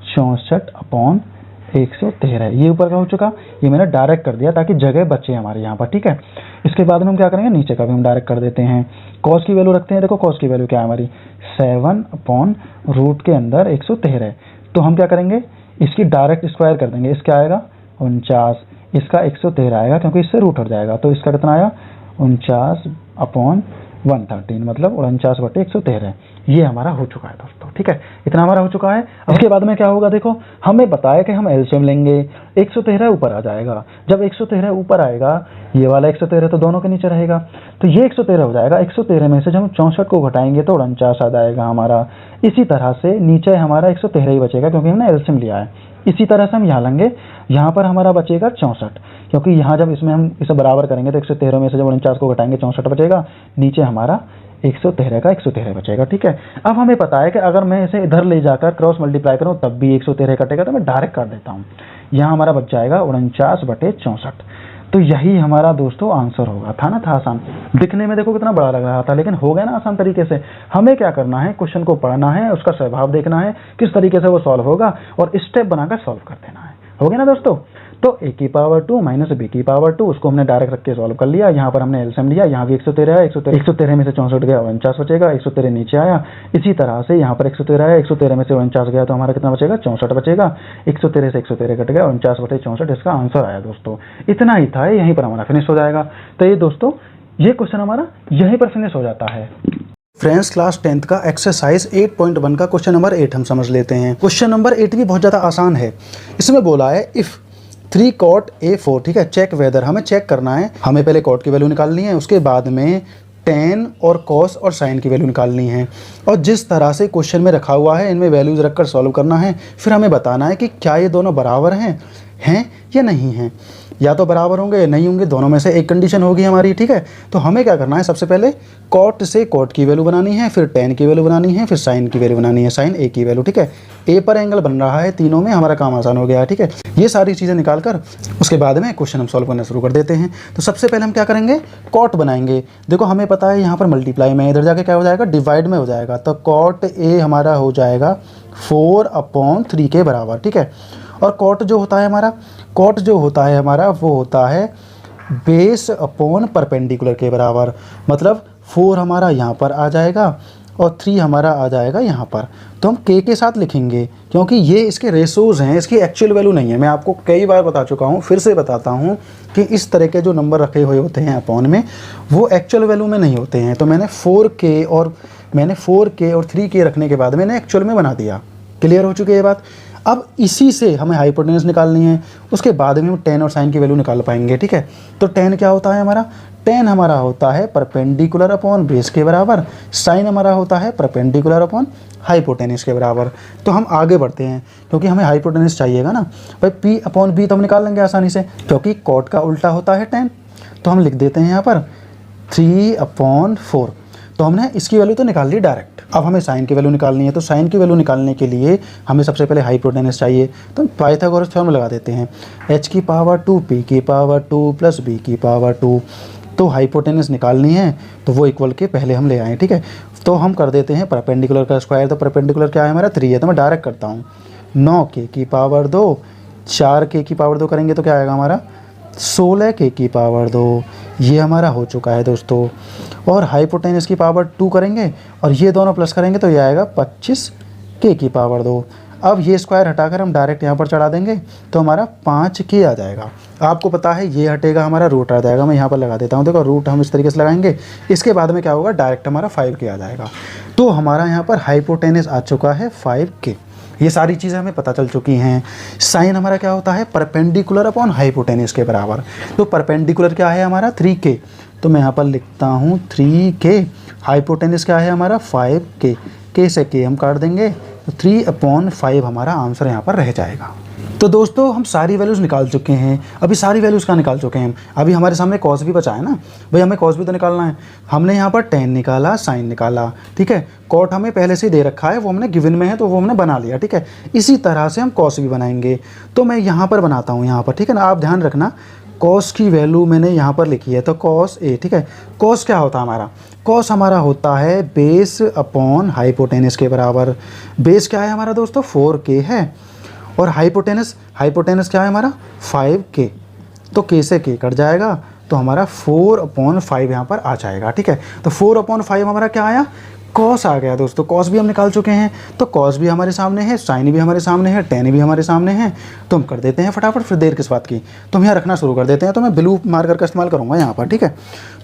64/113 ये ऊपर का हो चुका, ये मैंने डायरेक्ट कर दिया ताकि जगह बचे हमारे यहाँ पर, ठीक है। इसके बाद में हम क्या करेंगे, नीचे का भी हम डायरेक्ट कर देते हैं। कॉस की वैल्यू रखते हैं, देखो कॉस की वैल्यू क्या है हमारी 7/रूट के अंदर 113। तो हम क्या करेंगे, इसकी डायरेक्ट स्क्वायर कर देंगे, इसका आएगा 49, इसका 113 आएगा क्योंकि इससे रूट हट जाएगा, तो इसका कितना आया 49/113 मतलब 49/113। ये हमारा हो चुका है दोस्तों, ठीक है, इतना हमारा हो चुका है। अब उसके बाद में क्या होगा, देखो हमें बताया कि हम एलसीएम लेंगे, 113 ऊपर आ जाएगा। जब 113 ऊपर आएगा, ये वाला 113 तो दोनों के नीचे रहेगा, तो ये 113 हो जाएगा। 113 में से जब हम 64 को घटाएंगे तो 49 आ जाएगा हमारा। इसी तरह से नीचे हमारा 113 ही बचेगा क्योंकि हमने एलसीएम लिया है। इसी तरह से हम यहाँ लेंगे, यहाँ पर हमारा बचेगा 64 क्योंकि यहाँ जब इसमें हम इसे बराबर करेंगे तो 113 में से जब 49 को घटाएंगे 64 बचेगा, नीचे हमारा 113 का 113 बचेगा, ठीक है। अब हमें पता है कि अगर मैं इसे इधर ले जाकर क्रॉस मल्टीप्लाई करूँ तब भी 113 कटेगा, तो मैं डायरेक्ट कर देता हूँ। यहाँ हमारा बच जाएगा 49/64। तो यही हमारा दोस्तों आंसर होगा। था ना, था आसान, दिखने में देखो कितना बड़ा लग रहा था, लेकिन हो गया ना आसान तरीके से। हमें क्या करना है, क्वेश्चन को पढ़ना है, उसका स्वभाव देखना है, किस तरीके से वो सॉल्व होगा और स्टेप बनाकर सॉल्व कर देना है। हो गया ना दोस्तों। तो a⁻² माइनस b⁻², उसको हमने डायरेक्ट रख के सॉल्व कर लिया। यहाँ पर हमने एलसीएम लिया, यहाँ भी 113 है, 113 में से 64 गया 49 बचेगा, 113 नीचे आया। इसी तरह से यहाँ पर 113 है, 113 में से 49 गया तो हमारा कितना बचेगा 64 बचेगा। 113 से 113 कट गया, 49/64 इसका आंसर आया दोस्तों। इतना ही था, यहीं पर हमारा फिनिश हो जाएगा। तो ये दोस्तों ये क्वेश्चन हमारा यहीं पर फिनिश हो जाता है। फ्रेंड्स, क्लास 10th का एक्सरसाइज 8.1 का क्वेश्चन नंबर 8 हम समझ लेते हैं। क्वेश्चन नंबर 8 भी बहुत ज़्यादा आसान है। इसमें बोला है इफ़ 3 cot A4, ठीक है, चेक वेदर, हमें चेक करना है। हमें पहले कॉट की वैल्यू निकालनी है, उसके बाद में टेन और कॉस और साइन की वैल्यू निकालनी है। और जिस तरह से क्वेश्चन में रखा हुआ है इनमें वैल्यूज रखकर सॉल्व करना है। फिर हमें बताना है कि क्या ये दोनों बराबर हैं या नहीं हैं। या तो बराबर होंगे या नहीं होंगे, दोनों में से एक कंडीशन होगी हमारी, ठीक है। तो हमें क्या करना है, सबसे पहले कॉट से कॉट की वैल्यू बनानी है, फिर टेन की वैल्यू बनानी है, फिर साइन की वैल्यू बनानी है, साइन ए की वैल्यू, ठीक है। ए पर एंगल बन रहा है, तीनों में हमारा काम आसान हो गया है, ठीक है। ये सारी चीज़ें निकाल कर उसके बाद में क्वेश्चन हम सॉल्व करना शुरू कर देते हैं। तो सबसे पहले हम क्या करेंगे, कॉट बनाएंगे। देखो हमें पता है यहाँ पर मल्टीप्लाई में, इधर जाके क्या हो जाएगा, डिवाइड में हो जाएगा। तो कॉट ए हमारा हो जाएगा 4/3 के बराबर, ठीक है। और कॉट जो होता है हमारा, वो होता है बेस अपॉन परपेंडिकुलर के बराबर। मतलब 4 हमारा यहाँ पर आ जाएगा और 3 हमारा आ जाएगा यहाँ पर। तो हम के साथ लिखेंगे क्योंकि ये इसके रेशोज हैं, इसकी एक्चुअल वैल्यू नहीं है। मैं आपको कई बार बता चुका हूँ, फिर से बताता हूँ कि इस तरह के जो नंबर रखे हुए होते हैं अपॉन में, वो एक्चुअल वैल्यू में नहीं होते हैं। तो मैंने 4K और 3K रखने के बाद मैंने एक्चुअल में बना दिया। क्लियर हो चुकी है ये बात। अब इसी से हमें हाइपोटेनस निकालनी है, उसके बाद में हम टेन और साइन की वैल्यू निकाल पाएंगे, ठीक है। तो टेन क्या होता है हमारा, टेन हमारा होता है परपेंडिकुलर अपॉन बेस के बराबर, साइन हमारा होता है परपेंडिकुलर अपॉन हाइपोटेनस के बराबर। तो हम आगे बढ़ते हैं क्योंकि हमें हाइपोटेनस चाहिएगा ना भाई। P/B तो हम निकाल लेंगे आसानी से क्योंकि कॉट का उल्टा होता है टेन। तो हम लिख देते हैं यहाँ पर 3/4। तो हमने इसकी वैल्यू तो निकाल ली डायरेक्ट। अब हमें साइन की वैल्यू निकालनी है। तो साइन की वैल्यू निकालने के लिए हमें सबसे पहले हाइपोटेनस चाहिए। तो पाइथागोरस फॉर्मूला लगा देते हैं, h⁻² P⁻² प्लस B⁻²। तो हाइपोटेनस निकालनी है तो वो इक्वल के पहले हम ले आए, ठीक है। तो हम कर देते हैं परपेंडिकुलर का स्क्वायर। तो परपेंडिकुलर क्या है हमारा 3 है, तो मैं डायरेक्ट करता हूँ 9K⁻², 4K⁻² करेंगे तो क्या आएगा हमारा 16K⁻²। ये हमारा हो चुका है दोस्तों। और हाइपोटेनस की पावर 2 करेंगे और ये दोनों प्लस करेंगे तो ये आएगा 25K⁻²। अब ये स्क्वायर हटाकर हम डायरेक्ट यहाँ पर चढ़ा देंगे तो हमारा 5K आ जाएगा। आपको पता है ये हटेगा हमारा रूट आ जाएगा। मैं यहाँ पर लगा देता हूँ, देखो रूट हम इस तरीके से लगाएंगे। इसके बाद में क्या होगा, डायरेक्ट हमारा 5K आ जाएगा। तो हमारा यहाँ पर हाइपोटेनस आ चुका है 5K। ये सारी चीज़ें हमें पता चल चुकी हैं। साइन हमारा क्या होता है, परपेंडिकुलर अपॉन हाइपोटेनस के बराबर। तो परपेंडिकुलर क्या है हमारा 3K, तो मैं यहाँ पर लिखता हूँ 3K। हाइपोटेनस क्या है हमारा 5K, K से K हम काट देंगे तो 3/5 हमारा आंसर यहाँ पर रह जाएगा। तो दोस्तों हम सारी वैल्यूज़ निकाल चुके हैं। अभी सारी वैल्यूज़ का निकाल चुके हैं, अभी हमारे सामने कॉस भी बचा है ना भाई, हमें कॉस भी तो निकालना है। हमने यहाँ पर टेन निकाला, साइन निकाला, ठीक है। कॉट हमें पहले से ही दे रखा है, वो हमने गिवन में है तो वो हमने बना लिया, ठीक है। इसी तरह से हम कॉस भी बनाएंगे। तो मैं यहाँ पर बनाता हूँ, यहाँ पर, ठीक है ना। आप ध्यान रखना, कॉस की वैल्यू मैंने यहाँ पर लिखी है, तो कॉस ए, ठीक है। कॉस क्या होता है हमारा? कॉस हमारा होता है बेस अपॉन हाइपोटेनस के बराबर। बेस क्या है हमारा दोस्तों? 4k है, और हाइपोटेनस क्या है हमारा? 5k। तो k से k कट जाएगा, तो हमारा 4/5 यहाँ पर आ जाएगा, ठीक है। तो 4/5 हमारा क्या आया? कॉस आ गया दोस्तों। कॉस भी हम निकाल चुके हैं, तो कॉस भी हमारे सामने है, साइन भी हमारे सामने है, टेन भी हमारे सामने है। तो हम कर देते हैं फटाफट, फिर देर किस बात की। तो हम यहाँ रखना शुरू कर देते हैं। तो मैं ब्लू मार्कर का इस्तेमाल करूँगा यहाँ पर, ठीक है।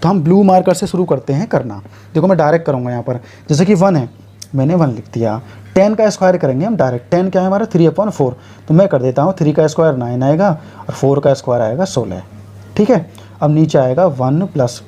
तो हम ब्लू मार्कर से शुरू करते हैं करना। देखो मैं डायरेक्ट करूँगा यहाँ पर, जैसे कि 1 है, मैंने 1 लिख दिया। 10 का स्क्वायर करेंगे हम डायरेक्ट। 10 क्या है हमारा? 3/4। तो मैं कर देता हूँ, 3 का स्क्वायर 9 आएगा, और 4 का स्क्वायर आएगा 16, ठीक है। अब नीचे आएगा 1 प्लस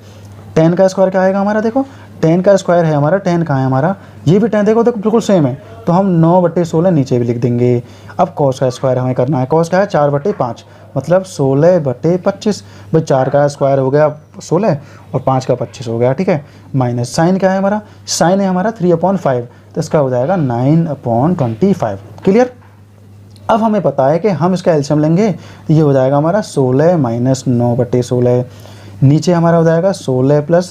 10 का स्क्वायर क्या आएगा हमारा? देखो 10 का स्क्वायर है हमारा, 10 कहाँ है हमारा? ये भी 10, देखो बिल्कुल सेम है। तो हम 9/16 नीचे भी लिख देंगे। अब कॉस का स्क्वायर हमें करना है। कॉस क्या है? 4/5, मतलब 16/25। भाई 4 का स्क्वायर हो गया 16 और 5 का 25 हो गया, ठीक है। माइनस साइन क्या है हमारा? साइन है हमारा 3/5, तो इसका हो जाएगा 9/25। क्लियर? अब हमें पता है कि हम इसका एलसीएम लेंगे, तो ये हो जाएगा हमारा 16 - 9/16। नीचे हमारा हो जाएगा 16 प्लस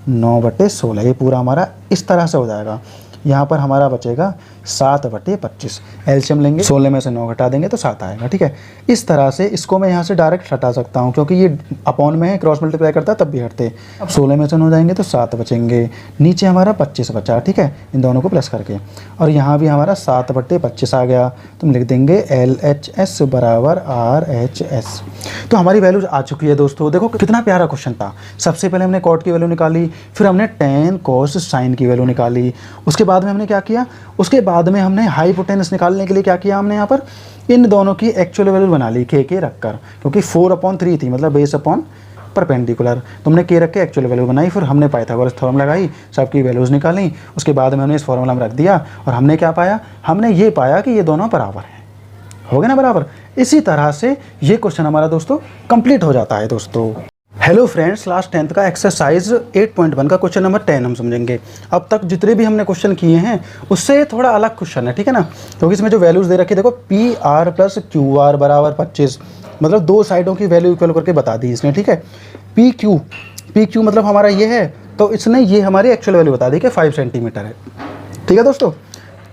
9/16। ये पूरा हमारा इस तरह से हो जाएगा। यहाँ पर हमारा बचेगा 7/25। एलसीएम लेंगे, 16 में से 9 घटा देंगे तो 7 आएगा, ठीक है। इस तरह से इसको मैं यहाँ से डायरेक्ट हटा सकता हूँ, क्योंकि ये अपॉन में है, क्रॉस मल्टीप्लाई करता है तब भी हटते। अब 16 में से 9 जाएंगे तो 7 बचेंगे। नीचे हमारा 25 बचा, ठीक है, इन दोनों को प्लस करके। और यहाँ भी हमारा 7/25 आ गया, तो हम लिख देंगे LHS बराबर RHS। तो हमारी वैल्यूज आ चुकी है दोस्तों। देखो कितना प्यारा क्वेश्चन था। सबसे पहले हमने कॉट की वैल्यू निकाली, फिर हमने टेन कॉस साइन की वैल्यू निकाली। उसके बाद में हमने क्या किया? उसके बाद में हमने हाइपोटेनस निकालने के लिए क्या किया? हमने यहाँ पर इन दोनों की एक्चुअल वैल्यू बना ली k रखकर, क्योंकि 4/3 थी, मतलब बेस अपॉन परपेंडिकुलर। तो हमने k रख के एक्चुअल वैल्यू बनाई, फिर हमने पाइथागोरस थ्योरम लगाई, सबकी वैल्यूज़ निकाली। उसके बाद में हमने इस फॉर्मूला में रख दिया, और हमने क्या पाया? हमने ये पाया कि ये दोनों बराबर हैं। हो गया ना बराबर? इसी तरह से ये क्वेश्चन हमारा दोस्तों कंप्लीट हो जाता है दोस्तों। हेलो फ्रेंड्स, क्लास 10th का एक्सरसाइज 8.1 का क्वेश्चन नंबर 10 हम समझेंगे। अब तक जितने भी हमने क्वेश्चन किए हैं उससे थोड़ा अलग क्वेश्चन है, ठीक है ना। क्योंकि इसमें जो वैल्यूज़ दे रखी है, देखो PR + QR बराबर 25, मतलब दो साइडों की वैल्यू इक्वल करके बता दी इसने, ठीक है। PQ मतलब हमारा ये है, तो इसने ये हमारी एक्चुअल वैल्यू बता दी कि 5 सेंटीमीटर है, ठीक है दोस्तों।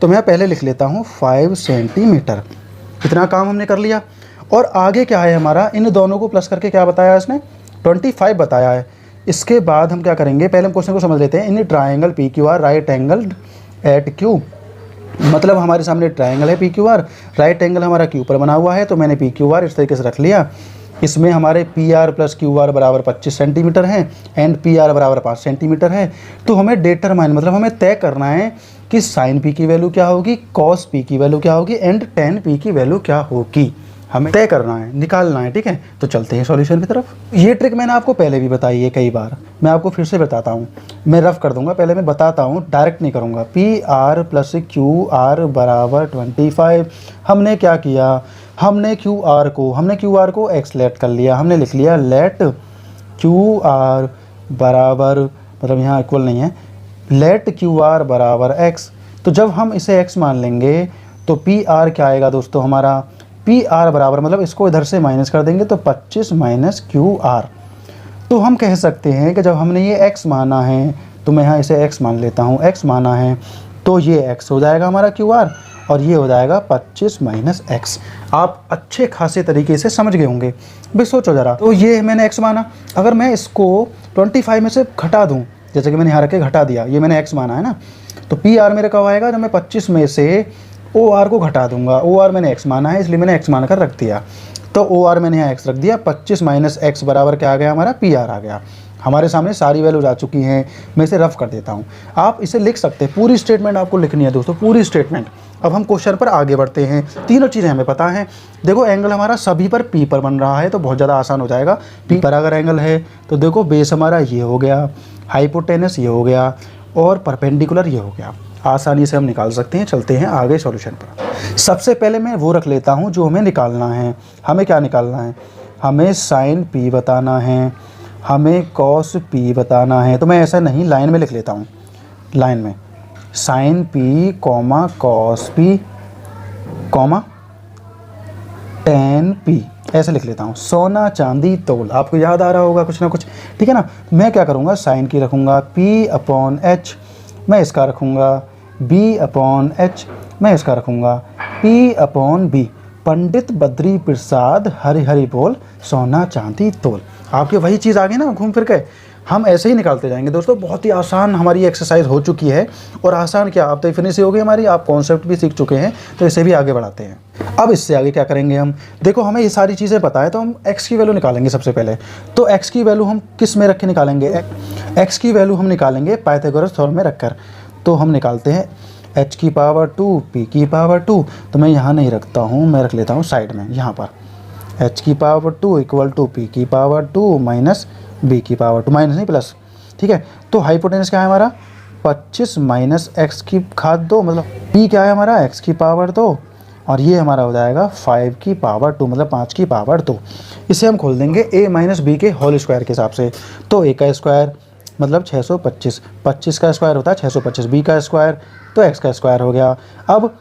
तो मैं पहले लिख लेता हूँ 5 सेंटीमीटर। इतना काम हमने कर लिया। और आगे क्या है हमारा? इन दोनों को प्लस करके क्या बताया इसने? 25 बताया है। इसके बाद हम क्या करेंगे? पहले हम क्वेश्चन को समझ लेते हैं। In triangle PQR right angle at Q, मतलब हमारे सामने ट्राइंगल है PQR, राइट एंगल हमारा Q पर बना हुआ है, तो मैंने PQR इस तरीके से रख लिया। इसमें हमारे PR + QR बराबर 25 सेंटीमीटर है, एंड PR बराबर 5 सेंटीमीटर है। तो हमें डिटरमाइन, मतलब हमें तय करना है कि साइन P की वैल्यू क्या होगी, कॉस P की वैल्यू क्या होगी, एंड टेन P की वैल्यू क्या होगी, हमें तय करना है, निकालना है, ठीक है। तो चलते हैं सॉल्यूशन की तरफ। ये ट्रिक मैंने आपको पहले भी बताई है कई बार, मैं आपको फिर से बताता हूँ। मैं रफ कर दूंगा, पहले मैं बताता हूँ, डायरेक्ट नहीं करूँगा। PR + QR बराबर 25। हमने क्या किया? हमने QR को x लेट कर लिया। हमने लिख लिया लेट QR बराबर, मतलब यहाँ इक्वल नहीं है, लेट QR बराबर x। तो जब हम इसे x मान लेंगे तो PR क्या आएगा दोस्तों हमारा? PR बराबर, मतलब इसको इधर से माइनस कर देंगे तो 25 - QR। तो हम कह सकते हैं कि जब हमने ये x माना है, तो मैं यहाँ इसे x मान लेता हूँ, x माना है, तो ये x हो जाएगा हमारा QR, और ये हो जाएगा 25 - x। आप अच्छे खासे तरीके से समझ गए होंगे। भाई सोचो ज़रा, तो ये मैंने x माना, अगर मैं इसको 25 में से घटा दूँ, जैसे कि मैंने यहाँ रख के घटा दिया, ये मैंने x माना है ना, तो PR मेरे कब आएगा? जब मैं 25 में से OR को घटा दूंगा। OR मैंने x माना है, इसलिए मैंने x मान कर रख दिया, तो OR मैंने यहाँ x रख दिया। 25 - x बराबर क्या आ गया हमारा? PR आ गया। हमारे सामने सारी वैल्यूज आ चुकी हैं। मैं इसे रफ कर देता हूँ, आप इसे लिख सकते हैं। पूरी स्टेटमेंट आपको लिखनी है दोस्तों, पूरी स्टेटमेंट। अब हम क्वेश्चन पर आगे बढ़ते हैं। तीनों चीज़ें हमें पता हैं। देखो एंगल हमारा सभी पर P पर बन रहा है, तो बहुत ज़्यादा आसान हो जाएगा। P पर अगर एंगल है तो देखो बेस हमारा ये हो गया, हाइपोटेनस ये हो गया, और परपेंडिकुलर ये हो गया। आसानी से हम निकाल सकते हैं। चलते हैं आगे सॉल्यूशन पर। सबसे पहले मैं वो रख लेता हूँ जो हमें निकालना है। हमें क्या निकालना है? हमें साइन पी बताना है, हमें कॉस पी बताना है। तो मैं ऐसा नहीं, लाइन में लिख लेता हूँ। लाइन में sine p comma cos p comma tan p, ऐसे लिख लेता हूँ। सोना चांदी तोल, आपको याद आ रहा होगा कुछ ना कुछ, ठीक है ना। मैं क्या करूँगा, साइन की रखूँगा P अपॉन H, मैं इसका रखूँगा B अपॉन H, मैं इसका रखूँगा P upon B। Pandit Badri Prasad Hari Hari बोल, सोना चांदी तोल। आपके वही चीज़ आ गई ना घूम फिर के। हम ऐसे ही निकालते जाएंगे दोस्तों। बहुत ही आसान हमारी एक्सरसाइज हो चुकी है। और आसान क्या, आप तो फिनिश हो गई हमारी, आप कॉन्सेप्ट भी सीख चुके हैं, तो इसे भी आगे बढ़ाते हैं। अब इससे आगे क्या करेंगे हम, देखो हमें ये सारी चीज़ें पता है, तो हम x की वैल्यू निकालेंगे सबसे पहले। तो x की वैल्यू हम किस में रख के निकालेंगे? x की वैल्यू हम निकालेंगे पाइथागोरस थ्योरम में रखकर। तो हम निकालते हैं h की पावर 2 p की पावर 2। तो मैं यहाँ नहीं रखता हूँ, मैं रख लेता हूँ साइड में, यहाँ पर h की पावर 2 इक्वल टू p की पावर 2 माइनस b की पावर 2, माइनस नहीं प्लस, ठीक है। तो हाइपोटेनस क्या है हमारा? 25 माइनस x की घात 2, मतलब p क्या है हमारा? x की पावर 2, और ये हमारा हो जाएगा 5 की पावर 2, मतलब 5 की पावर 2। इसे हम खोल देंगे a माइनस बी के होल स्क्वायर के हिसाब से। तो a का स्क्वायर मतलब 625, 25 का स्क्वायर होता है 625, b का स्क्वायर तो x का स्क्वायर हो गया। अब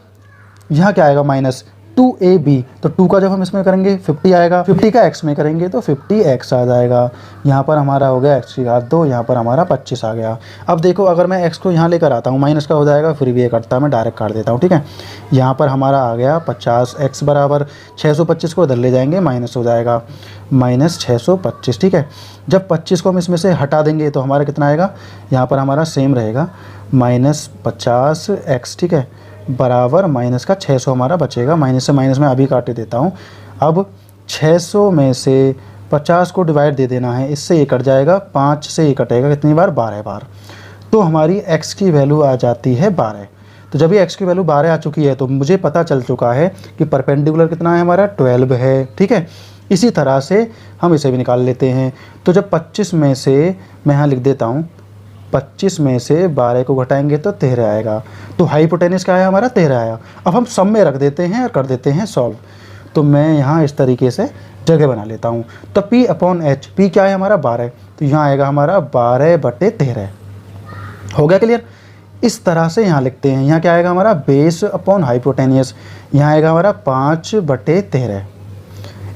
यहाँ क्या आएगा? माइनस 2ab, तो 2 का जब हम इसमें करेंगे 50 आएगा, 50 का x में करेंगे तो 50x आ जाएगा। यहाँ पर हमारा हो गया x की घात 2, यहाँ पर हमारा 25 आ गया। अब देखो अगर मैं x को यहाँ लेकर आता हूँ, माइनस का हो जाएगा, फिर भी ये कटता, मैं डायरेक्ट काट देता हूँ, ठीक है। यहाँ पर हमारा आ गया 50x बराबर 625 को इधर ले जाएंगे, माइनस हो जाएगा माइनस 625, ठीक है। जब 25 को हम इसमें से हटा देंगे तो हमारा कितना आएगा? यहाँ पर हमारा सेम रहेगा माइनस 50x, ठीक है, बराबर माइनस का 600 हमारा बचेगा। माइनस से माइनस में अभी काट देता हूँ। अब 600 में से 50 को डिवाइड दे देना है, इससे ये कट जाएगा, 5 से ये कटेगा कितनी बार? 12 बार। तो हमारी x की वैल्यू आ जाती है 12। तो जब ये x की वैल्यू 12 आ चुकी है तो मुझे पता चल चुका है कि परपेंडिकुलर कितना है हमारा? 12 है, ठीक है। इसी तरह से हम इसे भी निकाल लेते हैं। तो जब 25 में से मैं यहाँ लिख देता हूँ, 25 में से 12 को घटाएंगे तो 13 आएगा। तो हाइपोटेनस क्या है हमारा? 13 आया। अब हम सब में रख देते हैं और कर देते हैं सॉल्व। तो मैं यहाँ इस तरीके से जगह बना लेता हूँ। तो P अपॉन H, P क्या है हमारा? 12, तो यहाँ आएगा हमारा 12/13। हो गया क्लियर? इस तरह से यहाँ लिखते हैं। यहाँ क्या आएगा हमारा? बेस अपॉन हाइपोटेनियस, यहाँ आएगा हमारा 5/13।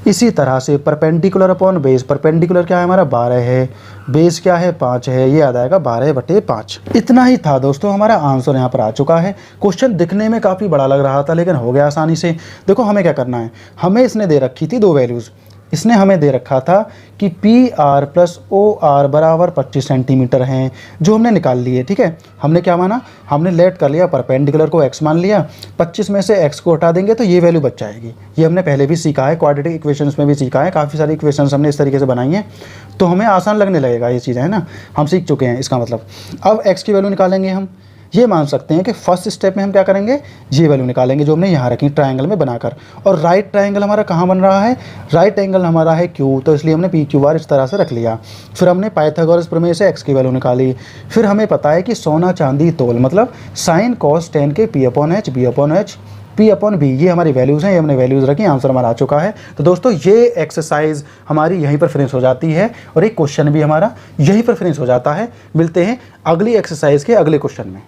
इसी तरह से परपेंडिकुलर अपॉन बेस, परपेंडिकुलर क्या है हमारा? 12 है, बेस क्या है? 5 है, ये आ जाएगा 12/5। इतना ही था दोस्तों, हमारा आंसर यहाँ पर आ चुका है। क्वेश्चन दिखने में काफ़ी बड़ा लग रहा था लेकिन हो गया आसानी से। देखो हमें क्या करना है, हमें इसने दे रखी थी 2 वैल्यूज़। इसने हमें दे रखा था कि PR प्लस OR बराबर 25 सेंटीमीटर हैं, जो हमने निकाल लिए, ठीक है। हमने क्या माना? हमने लेट कर लिया, परपेंडिकुलर को x मान लिया, 25 में से x को हटा देंगे तो ये वैल्यू बच जाएगी। ये हमने पहले भी सीखा है, क्वाड्रेटिक इक्वेशंस में भी सीखा है, काफ़ी सारी इक्वेशंस हमने इस तरीके से बनाई हैं, तो हमें आसान लगने लगेगा ये चीज़ें, है ना। हम सीख चुके हैं इसका मतलब। अब x की वैल्यू निकालेंगे हम। ये मान सकते हैं कि फर्स्ट स्टेप में हम क्या करेंगे? ये वैल्यू निकालेंगे जो हमने यहाँ रखी ट्रायंगल में बनाकर। और राइट ट्रायंगल हमारा कहाँ बन रहा है? राइट एंगल हमारा है Q, तो इसलिए हमने PQR इस तरह से रख लिया। फिर हमने पाइथागोरस प्रमेय से x की वैल्यू निकाली। फिर हमें पता है कि सोना चांदी तोल मतलब साइन कॉस टेन के P upon H, B upon H, P upon B, ये हमारी वैल्यूज़ हैं, ये हमने वैल्यूज़ रखी, आंसर हमारा आ चुका है। तो दोस्तों ये एक्सरसाइज हमारी यहीं पर फिनिश हो जाती है और एक क्वेश्चन भी हमारा यहीं पर फिनिश हो जाता है। मिलते हैं अगली एक्सरसाइज के अगले क्वेश्चन में।